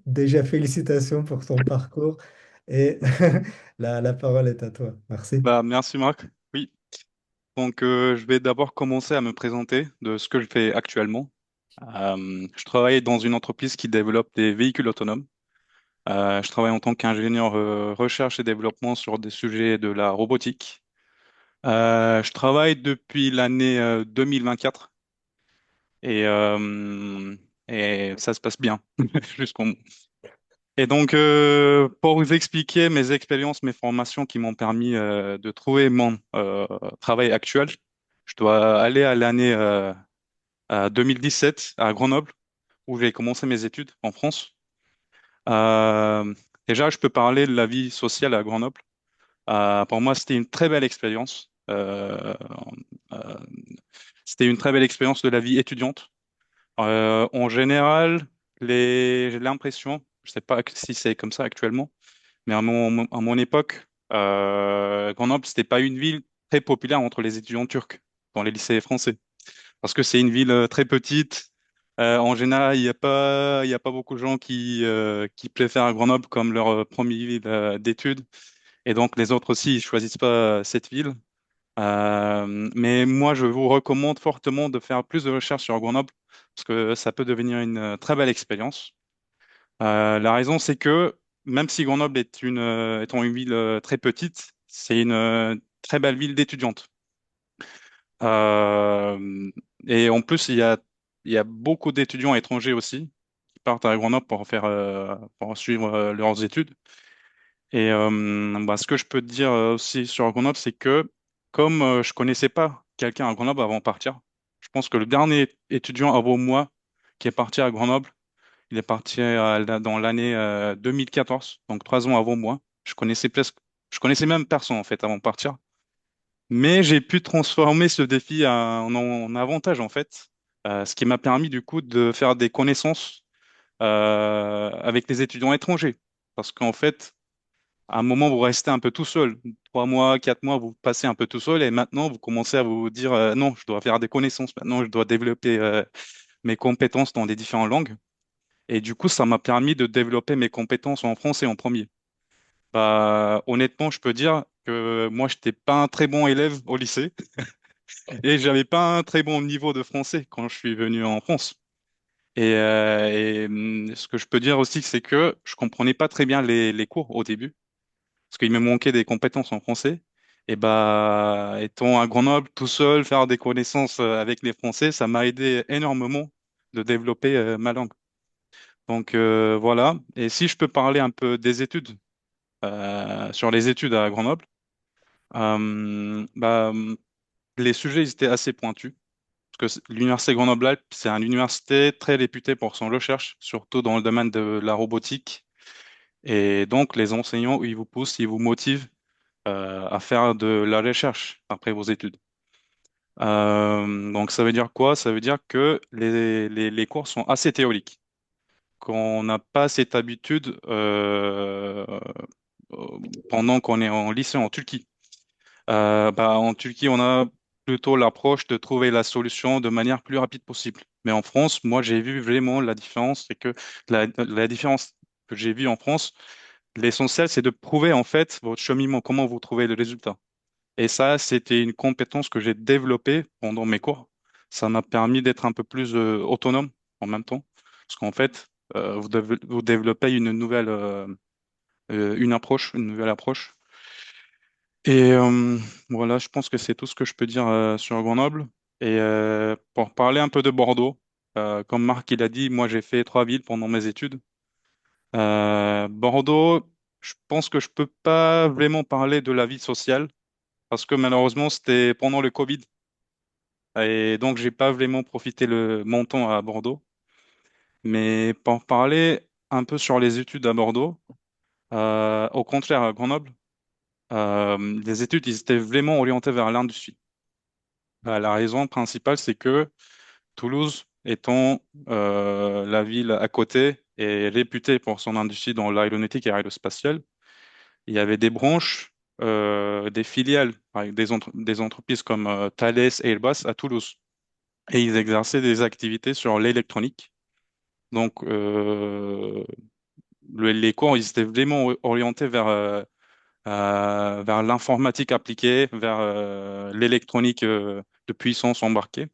déjà félicitations pour ton parcours et la parole est à toi. Merci. Bah, merci Marc. Oui, donc je vais d'abord commencer à me présenter de ce que je fais actuellement. Je travaille dans une entreprise qui développe des véhicules autonomes. Je travaille en tant qu'ingénieur recherche et développement sur des sujets de la robotique. Je travaille depuis l'année 2024 et, euh, et ça se passe bien jusqu'au Et donc, pour vous expliquer mes expériences, mes formations qui m'ont permis de trouver mon travail actuel, je dois aller à l'année à 2017 à Grenoble, où j'ai commencé mes études en France. Euh, Déjà, je peux parler de la vie sociale à Grenoble. Pour moi, c'était une très belle expérience. Euh, C'était une très belle expérience de la vie étudiante. En général, j'ai l'impression, je sais pas si c'est comme ça actuellement, mais à mon époque, Grenoble, c'était pas une ville très populaire entre les étudiants turcs dans les lycées français. Parce que c'est une ville très petite. En général, il y a pas beaucoup de gens qui préfèrent Grenoble comme leur première ville d'études. Et donc, les autres aussi, ils choisissent pas cette ville. Mais moi, je vous recommande fortement de faire plus de recherches sur Grenoble parce que ça peut devenir une très belle expérience. La raison, c'est que même si Grenoble est étant une ville très petite, c'est une très belle ville d'étudiantes. Euh, et en plus, il y a beaucoup d'étudiants étrangers aussi qui partent à Grenoble pour suivre leurs études. Et bah, ce que je peux te dire aussi sur Grenoble, c'est que comme je connaissais pas quelqu'un à Grenoble avant de partir, je pense que le dernier étudiant avant moi qui est parti à Grenoble, il est parti dans l'année 2014, donc 3 ans avant moi. Je connaissais même personne en fait avant de partir. Mais j'ai pu transformer ce défi en avantage en fait, ce qui m'a permis du coup de faire des connaissances avec les étudiants étrangers. Parce qu'en fait, à un moment, vous restez un peu tout seul. 3 mois, 4 mois, vous passez un peu tout seul et maintenant, vous commencez à vous dire non, je dois faire des connaissances. Maintenant, je dois développer mes compétences dans les différentes langues. Et du coup, ça m'a permis de développer mes compétences en français en premier. Bah, honnêtement, je peux dire que moi, je n'étais pas un très bon élève au lycée et j'avais pas un très bon niveau de français quand je suis venu en France. Ce que je peux dire aussi, c'est que je comprenais pas très bien les cours au début parce qu'il me manquait des compétences en français. Et bah, étant à Grenoble tout seul, faire des connaissances avec les Français, ça m'a aidé énormément de développer ma langue. Donc voilà. Et si je peux parler un peu des études, sur les études à Grenoble, bah, les sujets ils étaient assez pointus. Parce que l'université Grenoble-Alpes, c'est une université très réputée pour son recherche, surtout dans le domaine de la robotique. Et donc, les enseignants, ils vous poussent, ils vous motivent à faire de la recherche après vos études. Donc, ça veut dire quoi? Ça veut dire que les cours sont assez théoriques, qu'on n'a pas cette habitude pendant qu'on est en lycée en Turquie. Bah, en Turquie, on a plutôt l'approche de trouver la solution de manière plus rapide possible. Mais en France, moi, j'ai vu vraiment la différence, c'est que la différence que j'ai vue en France, l'essentiel, c'est de prouver en fait votre cheminement, comment vous trouvez le résultat. Et ça, c'était une compétence que j'ai développée pendant mes cours. Ça m'a permis d'être un peu plus autonome en même temps, parce qu'en fait, vous développez une nouvelle approche. Et voilà, je pense que c'est tout ce que je peux dire sur Grenoble. Et pour parler un peu de Bordeaux, comme Marc il a dit, moi j'ai fait 3 villes pendant mes études. Bordeaux, je pense que je peux pas vraiment parler de la vie sociale parce que malheureusement c'était pendant le Covid et donc j'ai pas vraiment profité mon temps à Bordeaux. Mais pour parler un peu sur les études à Bordeaux, au contraire à Grenoble, les études ils étaient vraiment orientées vers l'industrie. La raison principale, c'est que Toulouse, étant la ville à côté, est réputée pour son industrie dans l'aéronautique et aérospatiale. Il y avait des branches, des filiales, avec des entreprises comme Thales et Airbus à Toulouse. Et ils exerçaient des activités sur l'électronique. Donc, les cours, ils étaient vraiment orientés vers l'informatique appliquée, vers l'électronique de puissance embarquée.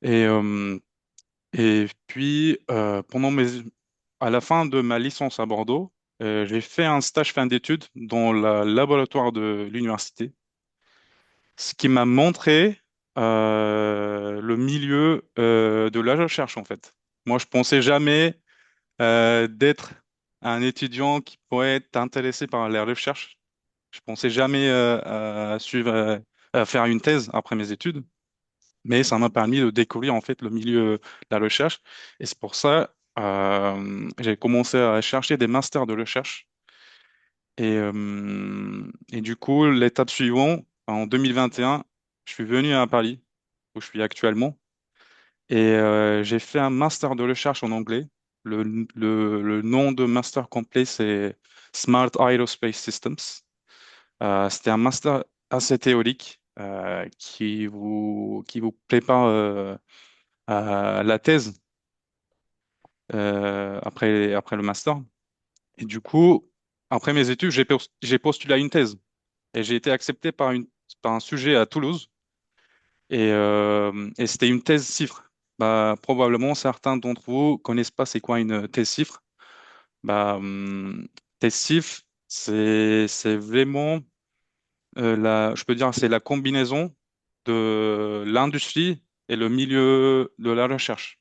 Et, euh, et puis, à la fin de ma licence à Bordeaux, j'ai fait un stage fin d'études dans le laboratoire de l'université, ce qui m'a montré le milieu de la recherche, en fait. Moi, je pensais jamais d'être un étudiant qui pourrait être intéressé par la recherche. Je pensais jamais à faire une thèse après mes études. Mais ça m'a permis de découvrir en fait le milieu de la recherche. Et c'est pour ça j'ai commencé à chercher des masters de recherche. Et du coup, l'étape suivante, en 2021, je suis venu à Paris, où je suis actuellement, et j'ai fait un master de recherche en anglais. Le nom de master complet, c'est Smart Aerospace Systems. C'était un master assez théorique qui vous prépare à la thèse après le master. Et du coup, après mes études, j'ai postulé à une thèse et j'ai été accepté par un sujet à Toulouse et c'était une thèse CIFRE. Bah, probablement certains d'entre vous connaissent pas c'est quoi une thèse CIFRE. Bah, thèse CIFRE, c'est vraiment je peux dire c'est la combinaison de l'industrie et le milieu de la recherche.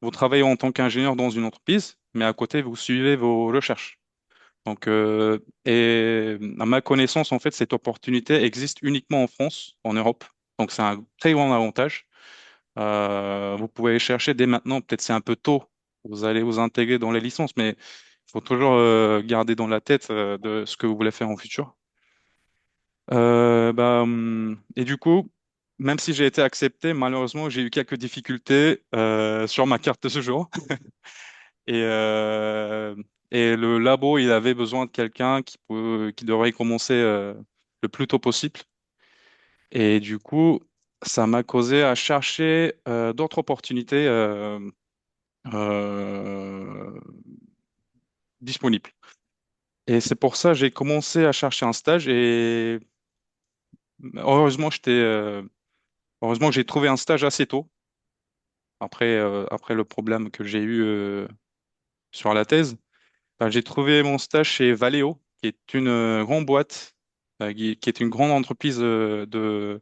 Vous travaillez en tant qu'ingénieur dans une entreprise, mais à côté, vous suivez vos recherches. Et à ma connaissance, en fait, cette opportunité existe uniquement en France, en Europe. Donc, c'est un très grand avantage. Vous pouvez chercher dès maintenant, peut-être c'est un peu tôt, vous allez vous intégrer dans les licences, mais il faut toujours garder dans la tête de ce que vous voulez faire en futur. Et du coup, même si j'ai été accepté, malheureusement, j'ai eu quelques difficultés sur ma carte de séjour. Et, euh, et le labo, il avait besoin de quelqu'un qui devrait commencer le plus tôt possible. Et du coup, ça m'a causé à chercher d'autres opportunités euh, disponibles. Et c'est pour ça que j'ai commencé à chercher un stage et heureusement, heureusement que j'ai trouvé un stage assez tôt, après le problème que j'ai eu sur la thèse. Ben, j'ai trouvé mon stage chez Valeo, qui est une grande boîte, qui est une grande entreprise de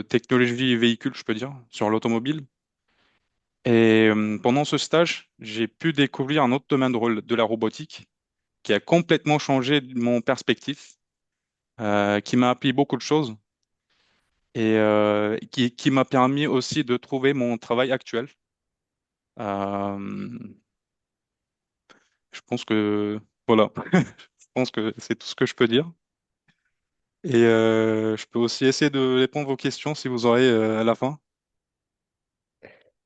technologie véhicule, je peux dire, sur l'automobile. Et pendant ce stage, j'ai pu découvrir un autre domaine de la robotique qui a complètement changé mon perspective, qui m'a appris beaucoup de choses et qui m'a permis aussi de trouver mon travail actuel. Euh, je pense que voilà, je pense que c'est tout ce que je peux dire. Et je peux aussi essayer de répondre vos questions si vous aurez à la fin.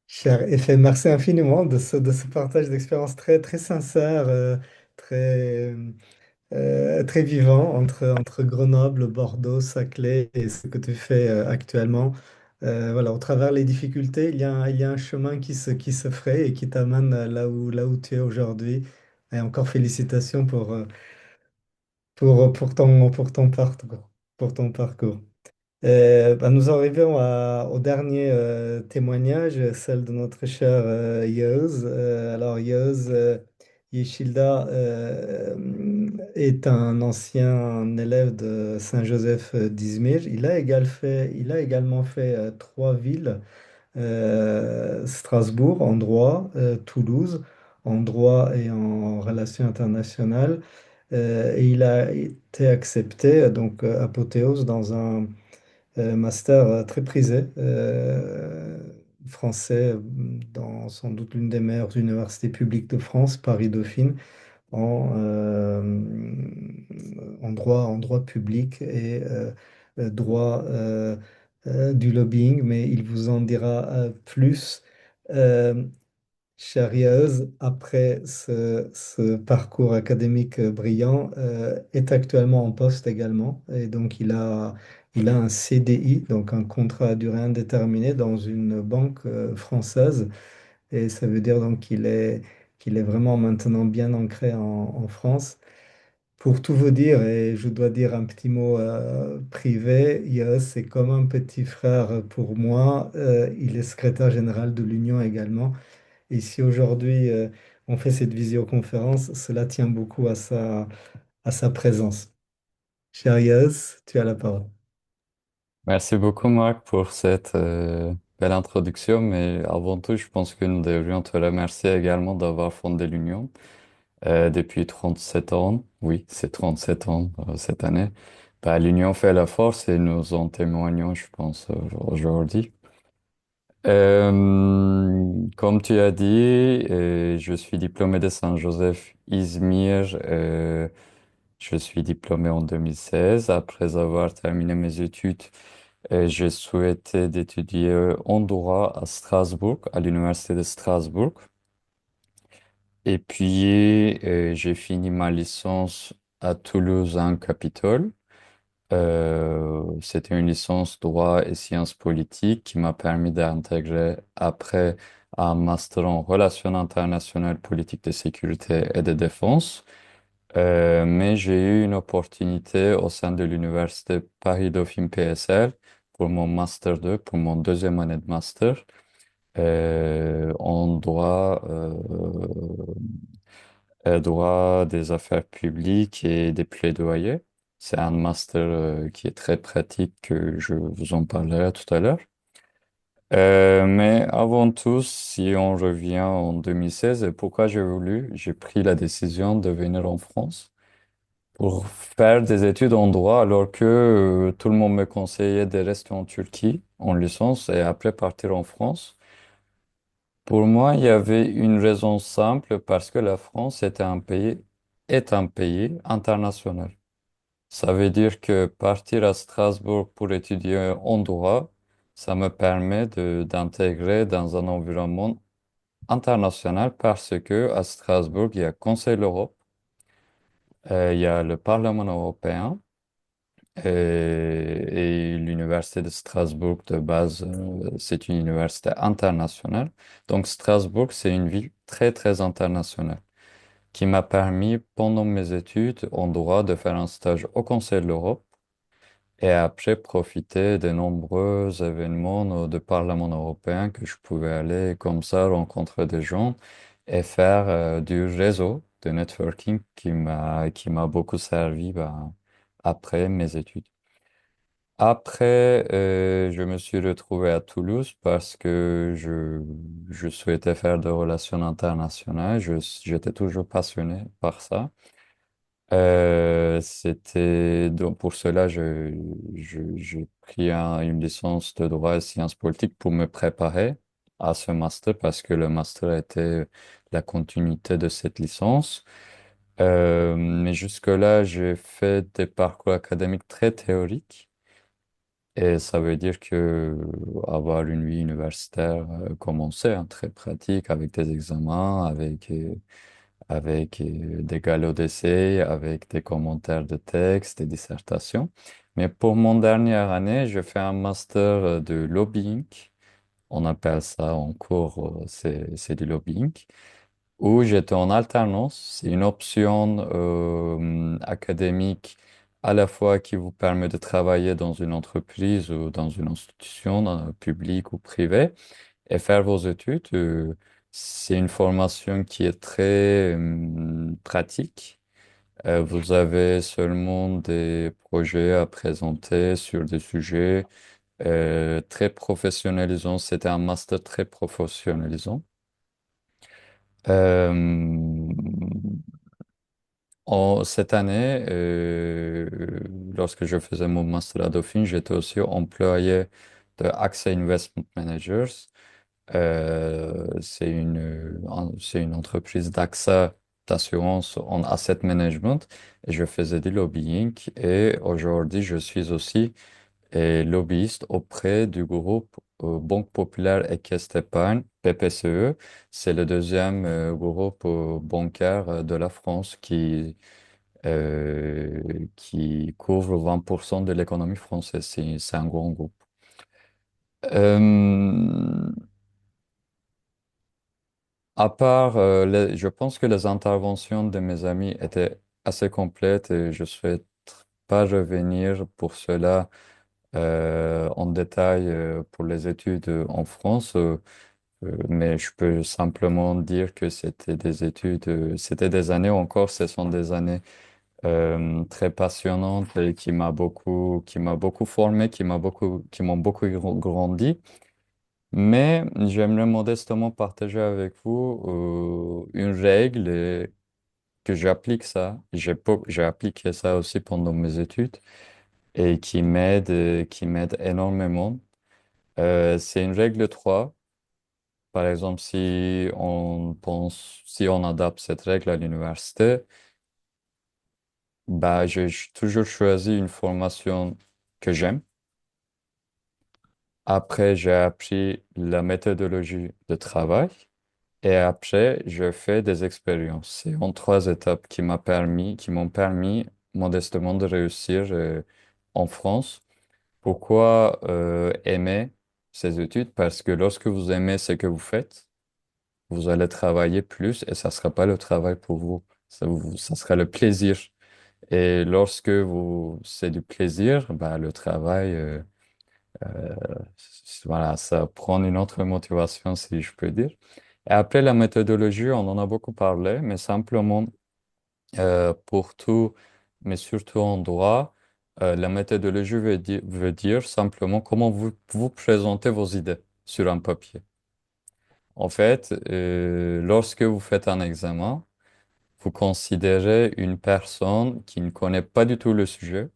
Cher Effet, merci infiniment de ce partage d'expérience très, très sincère, très, très vivant entre Grenoble, Bordeaux, Saclay et ce que tu fais actuellement. Voilà, au travers les difficultés, il y a un chemin qui se fraye et qui t'amène là où tu es aujourd'hui. Et encore félicitations pour ton parcours. Pour ton parcours. Nous arrivons au dernier témoignage, celle de notre cher Yeuz. Alors, Yeuz Yeshilda est un ancien élève de Saint-Joseph d'Izmir. Il a également fait trois villes, Strasbourg en droit, Toulouse en droit et en relations internationales. Et il a été accepté, donc apothéose, dans un master très prisé, français, dans sans doute l'une des meilleures universités publiques de France, Paris-Dauphine, en, en droit public et droit du lobbying, mais il vous en dira plus. Euh, Charrieuse, après ce parcours académique brillant, est actuellement en poste également. Et donc, il a un CDI, donc un contrat à durée indéterminée dans une banque française. Et ça veut dire donc qu'il est vraiment maintenant bien ancré en France. Pour tout vous dire, et je dois dire un petit mot privé, Yos, c'est comme un petit frère pour moi. Il est secrétaire général de l'Union également. Et si aujourd'hui on fait cette visioconférence, cela tient beaucoup à sa présence. Cher Yas, tu as la parole. Merci beaucoup, Marc, pour cette belle introduction. Mais avant tout, je pense que nous devrions te remercier également d'avoir fondé l'Union depuis 37 ans. Oui, c'est 37 ans cette année. Bah, l'Union fait la force et nous en témoignons, je pense, aujourd'hui. Comme tu as dit, je suis diplômé de Saint-Joseph Izmir. Je suis diplômé en 2016. Après avoir terminé mes études, j'ai souhaité d'étudier en droit à Strasbourg, à l'université de Strasbourg. Et puis, j'ai fini ma licence à Toulouse en Capitole. C'était une licence droit et sciences politiques qui m'a permis d'intégrer après un master en relations internationales, politique de sécurité et de défense. Mais j'ai eu une opportunité au sein de l'université Paris-Dauphine PSL pour mon master 2, pour mon deuxième année de master en droit, droit des affaires publiques et des plaidoyers. C'est un master qui est très pratique, que je vous en parlerai tout à l'heure. Mais avant tout, si on revient en 2016, et pourquoi j'ai pris la décision de venir en France pour faire des études en droit alors que tout le monde me conseillait de rester en Turquie en licence et après partir en France. Pour moi, il y avait une raison simple parce que la France est un pays international. Ça veut dire que partir à Strasbourg pour étudier en droit, ça me permet d'intégrer dans un environnement international parce que à Strasbourg, il y a Conseil de l'Europe, il y a le Parlement européen et l'Université de Strasbourg de base, c'est une université internationale. Donc Strasbourg, c'est une ville très, très internationale qui m'a permis pendant mes études en droit de faire un stage au Conseil de l'Europe et après profiter de nombreux événements de Parlement européen que je pouvais aller comme ça, rencontrer des gens et faire du réseau, de networking qui m'a beaucoup servi bah, après mes études. Après, je me suis retrouvé à Toulouse parce que je souhaitais faire des relations internationales. J'étais toujours passionné par ça. Donc pour cela, j'ai pris une licence de droit et sciences politiques pour me préparer à ce master parce que le master était la continuité de cette licence. Mais jusque-là, j'ai fait des parcours académiques très théoriques et ça veut dire que avoir une vie universitaire commençait, hein, très pratique avec des examens, avec des galops d'essai, avec des commentaires de texte, des dissertations. Mais pour mon dernière année, je fais un master de lobbying. On appelle ça en cours, c'est du lobbying, où j'étais en alternance. C'est une option académique à la fois qui vous permet de travailler dans une entreprise ou dans une institution publique ou privée et faire vos études. C'est une formation qui est très pratique. Vous avez seulement des projets à présenter sur des sujets très professionnalisants. C'était un master très professionnalisant. Euh, Cette année, lorsque je faisais mon master à Dauphine, j'étais aussi employé de AXA Investment Managers. C'est une entreprise d'AXA d'assurance en asset management et je faisais du lobbying et aujourd'hui je suis aussi lobbyiste auprès du groupe Banque Populaire et Caisse d'Épargne, BPCE. C'est le deuxième groupe bancaire de la France qui couvre 20% de l'économie française. C'est un grand groupe. Euh, À part, je pense que les interventions de mes amis étaient assez complètes et je ne souhaite pas revenir pour cela en détail pour les études en France, mais je peux simplement dire que c'était des études, c'était des années encore, ce sont des années très passionnantes et qui m'a beaucoup formé, qui m'ont beaucoup grandi. Mais j'aimerais modestement partager avec vous une règle que j'applique ça. J'ai appliqué ça aussi pendant mes études et qui m'aide énormément. C'est une règle 3. Par exemple, si on adapte cette règle à l'université, bah, j'ai toujours choisi une formation que j'aime. Après, j'ai appris la méthodologie de travail. Et après, je fais des expériences. C'est en trois étapes qui m'ont permis modestement de réussir en France. Pourquoi aimer ces études? Parce que lorsque vous aimez ce que vous faites, vous allez travailler plus et ça ne sera pas le travail pour vous. Ça sera le plaisir. Et lorsque c'est du plaisir, bah, le travail, euh, voilà, ça prend une autre motivation, si je peux dire. Et après, la méthodologie, on en a beaucoup parlé, mais simplement pour tout, mais surtout en droit, la méthodologie veut dire simplement comment vous présentez vos idées. sur un papier. En fait, lorsque vous faites un examen, vous considérez une personne qui ne connaît pas du tout le sujet.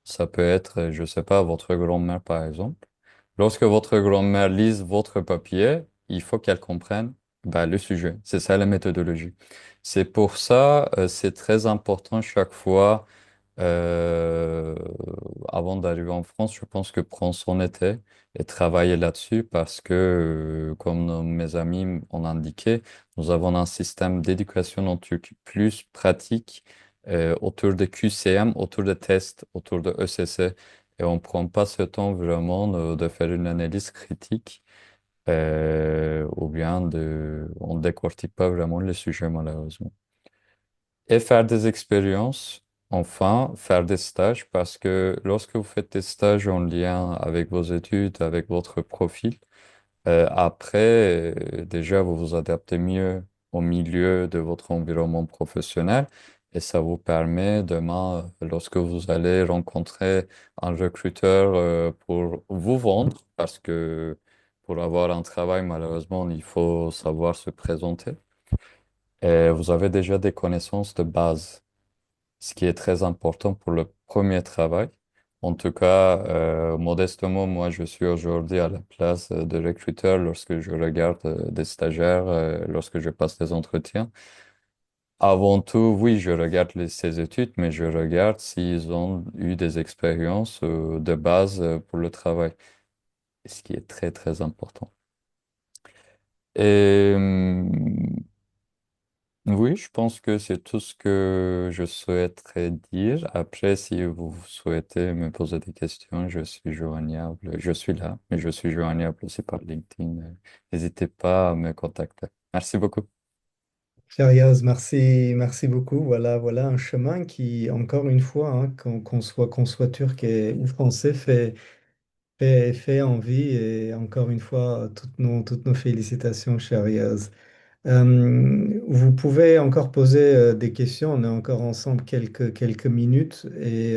Ça peut être, je sais pas, votre grand-mère par exemple. Lorsque votre grand-mère lise votre papier, il faut qu'elle comprenne bah, le sujet. C'est ça la méthodologie. C'est pour ça, c'est très important chaque fois euh, avant d'arriver en France, je pense que prendre son été et travailler là-dessus parce que, comme mes amis ont indiqué, nous avons un système d'éducation en Turquie plus pratique autour de QCM, autour de tests, autour de ECC. Et on ne prend pas ce temps vraiment de faire une analyse critique ou bien on ne décortique pas vraiment le sujet malheureusement. Et faire des expériences, enfin, faire des stages, parce que lorsque vous faites des stages en lien avec vos études, avec votre profil, après, déjà, vous vous adaptez mieux au milieu de votre environnement professionnel et ça vous permet demain, lorsque vous allez rencontrer un recruteur, pour vous vendre, parce que pour avoir un travail, malheureusement, il faut savoir se présenter. Et vous avez déjà des connaissances de base, ce qui est très important pour le premier travail. En tout cas, modestement, moi, je suis aujourd'hui à la place de recruteur lorsque je regarde des stagiaires, lorsque je passe des entretiens. Avant tout, oui, je regarde ces études, mais je regarde s'ils ont eu des expériences de base pour le travail, ce qui est très, très important. Et oui, je pense que c'est tout ce que je souhaiterais dire. Après, si vous souhaitez me poser des questions, je suis joignable. Je suis là, mais je suis joignable aussi par LinkedIn. N'hésitez pas à me contacter. Merci beaucoup. Feryaz, merci, merci beaucoup. Voilà, voilà un chemin qui, encore une fois, hein, qu'on soit turc ou français, fait envie. Et encore une fois, toutes nos félicitations, Feryaz. Vous pouvez encore poser des questions. On est encore ensemble quelques minutes. Et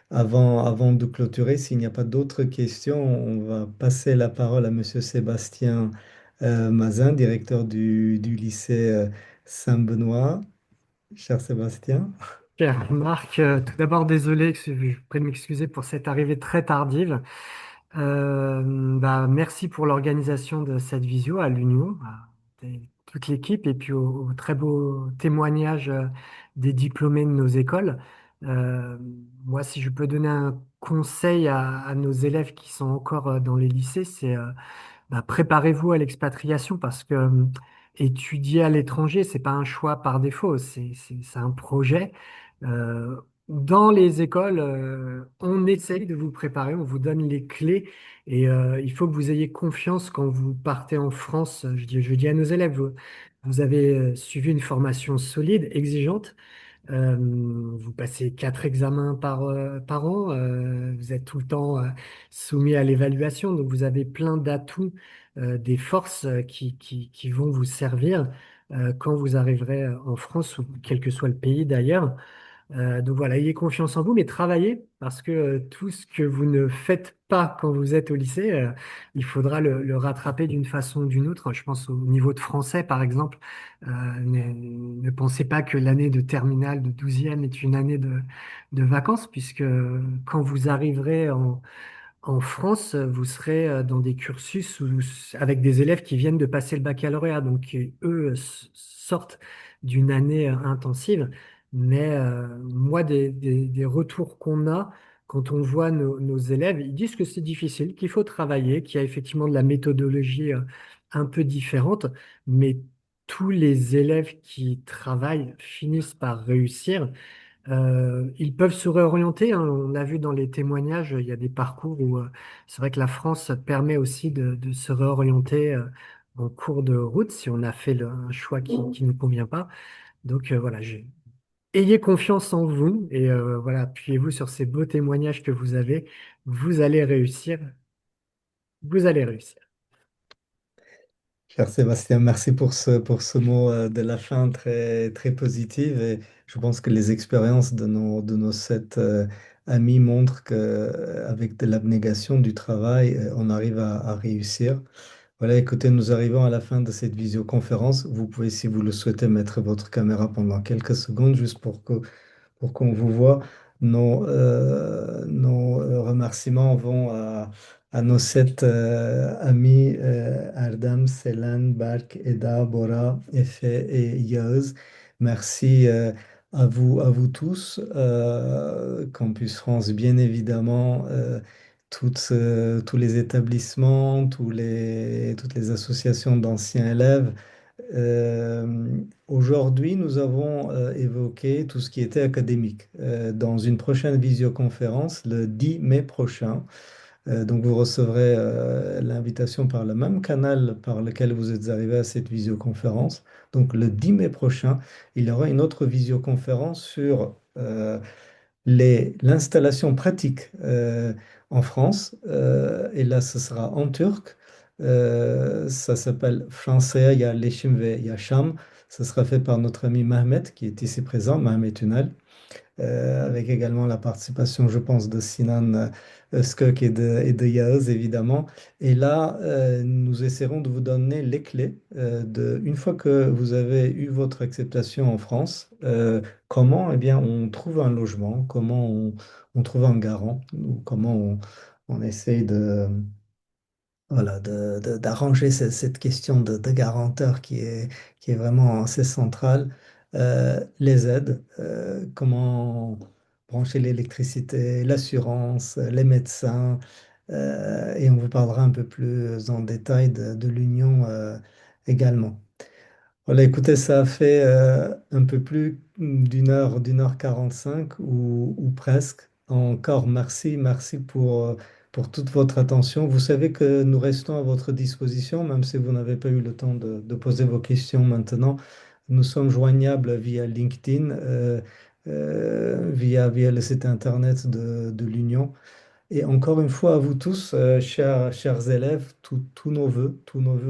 avant de clôturer, s'il n'y a pas d'autres questions, on va passer la parole à Monsieur Sébastien Mazin, directeur du lycée Saint-Benoît. Cher Sébastien. Cher Marc, tout d'abord désolé, je prie de m'excuser pour cette arrivée très tardive. Merci pour l'organisation de cette visio à l'Union, toute l'équipe et puis au très beau témoignage des diplômés de nos écoles. Euh, Moi, si je peux donner un conseil à nos élèves qui sont encore dans les lycées, c'est préparez-vous à l'expatriation parce que étudier à l'étranger, c'est pas un choix par défaut, c'est un projet. Euh, dans les écoles, on essaye de vous préparer, on vous donne les clés et il faut que vous ayez confiance quand vous partez en France. Je dis à nos élèves, vous avez suivi une formation solide, exigeante. Vous passez 4 examens par an. Vous êtes tout le temps soumis à l'évaluation. Donc, vous avez plein d'atouts, des forces qui vont vous servir quand vous arriverez en France ou quel que soit le pays d'ailleurs. Donc voilà, ayez confiance en vous, mais travaillez parce que tout ce que vous ne faites pas quand vous êtes au lycée, il faudra le rattraper d'une façon ou d'une autre. Je pense au niveau de français, par exemple. Ne pensez pas que l'année de terminale, de 12e est une année de vacances, puisque quand vous arriverez en France, vous serez dans des cursus avec des élèves qui viennent de passer le baccalauréat, donc eux sortent d'une année intensive. Mais moi, des retours qu'on a quand on voit nos élèves, ils disent que c'est difficile, qu'il faut travailler, qu'il y a effectivement de la méthodologie un peu différente, mais tous les élèves qui travaillent finissent par réussir. Ils peuvent se réorienter, hein. On a vu dans les témoignages, il y a des parcours où c'est vrai que la France permet aussi de se réorienter en cours de route si on a fait un choix qui ne convient pas. Donc voilà, ayez confiance en vous et voilà, appuyez-vous sur ces beaux témoignages que vous avez. Vous allez réussir. Vous allez réussir. Cher Sébastien, merci pour ce mot de la fin très, très positif. Et je pense que les expériences de nos 7 amis montre qu'avec de l'abnégation, du travail, on arrive à réussir. Voilà, écoutez, nous arrivons à la fin de cette visioconférence. Vous pouvez, si vous le souhaitez, mettre votre caméra pendant quelques secondes, juste pour qu'on vous voit. Nos remerciements vont à nos sept amis, Ardam, Selan, Bark, Eda, Bora, Efe et Yağız. Merci à vous tous. Campus France, bien évidemment, tous les établissements, toutes les associations d'anciens élèves. Aujourd'hui, nous avons évoqué tout ce qui était académique. Dans une prochaine visioconférence, le 10 mai prochain, donc vous recevrez l'invitation par le même canal par lequel vous êtes arrivé à cette visioconférence. Donc le 10 mai prochain, il y aura une autre visioconférence sur l'installation pratique en France. Et là, ce sera en turc. Ça s'appelle Français Yerleşim ve Yaşam. Ce sera fait par notre ami Mehmet, qui est ici présent, Mehmet Ünal, avec également la participation, je pense, de Sinan Özkök et de Yağız, évidemment. Et là, nous essaierons de vous donner les clés une fois que vous avez eu votre acceptation en France, comment, eh bien, on trouve un logement, comment on trouve un garant, ou comment on essaye de voilà, d'arranger cette question de garanteur qui est vraiment assez centrale. Les aides, comment brancher l'électricité, l'assurance, les médecins, et on vous parlera un peu plus en détail de l'union également. Voilà, écoutez, ça a fait un peu plus d'une heure 45 ou presque. Encore merci, merci pour toute votre attention. Vous savez que nous restons à votre disposition, même si vous n'avez pas eu le temps de poser vos questions maintenant. Nous sommes joignables via LinkedIn, via le site internet de l'Union. Et encore une fois, à vous tous, chers élèves, tous nos vœux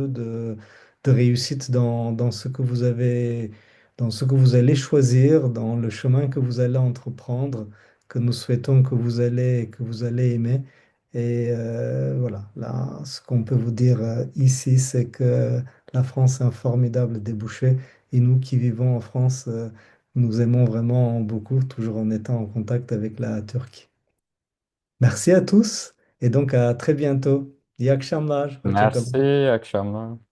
de réussite dans ce que vous avez, dans ce que vous allez choisir, dans le chemin que vous allez entreprendre, que nous souhaitons que vous allez aimer. Et voilà, là, ce qu'on peut vous dire ici, c'est que la France est un formidable débouché. Et nous qui vivons en France, nous aimons vraiment beaucoup, toujours en étant en contact avec la Turquie. Merci à tous et donc à très bientôt. İyi akşamlar. Hoşça kalın. Merci, akşamlar.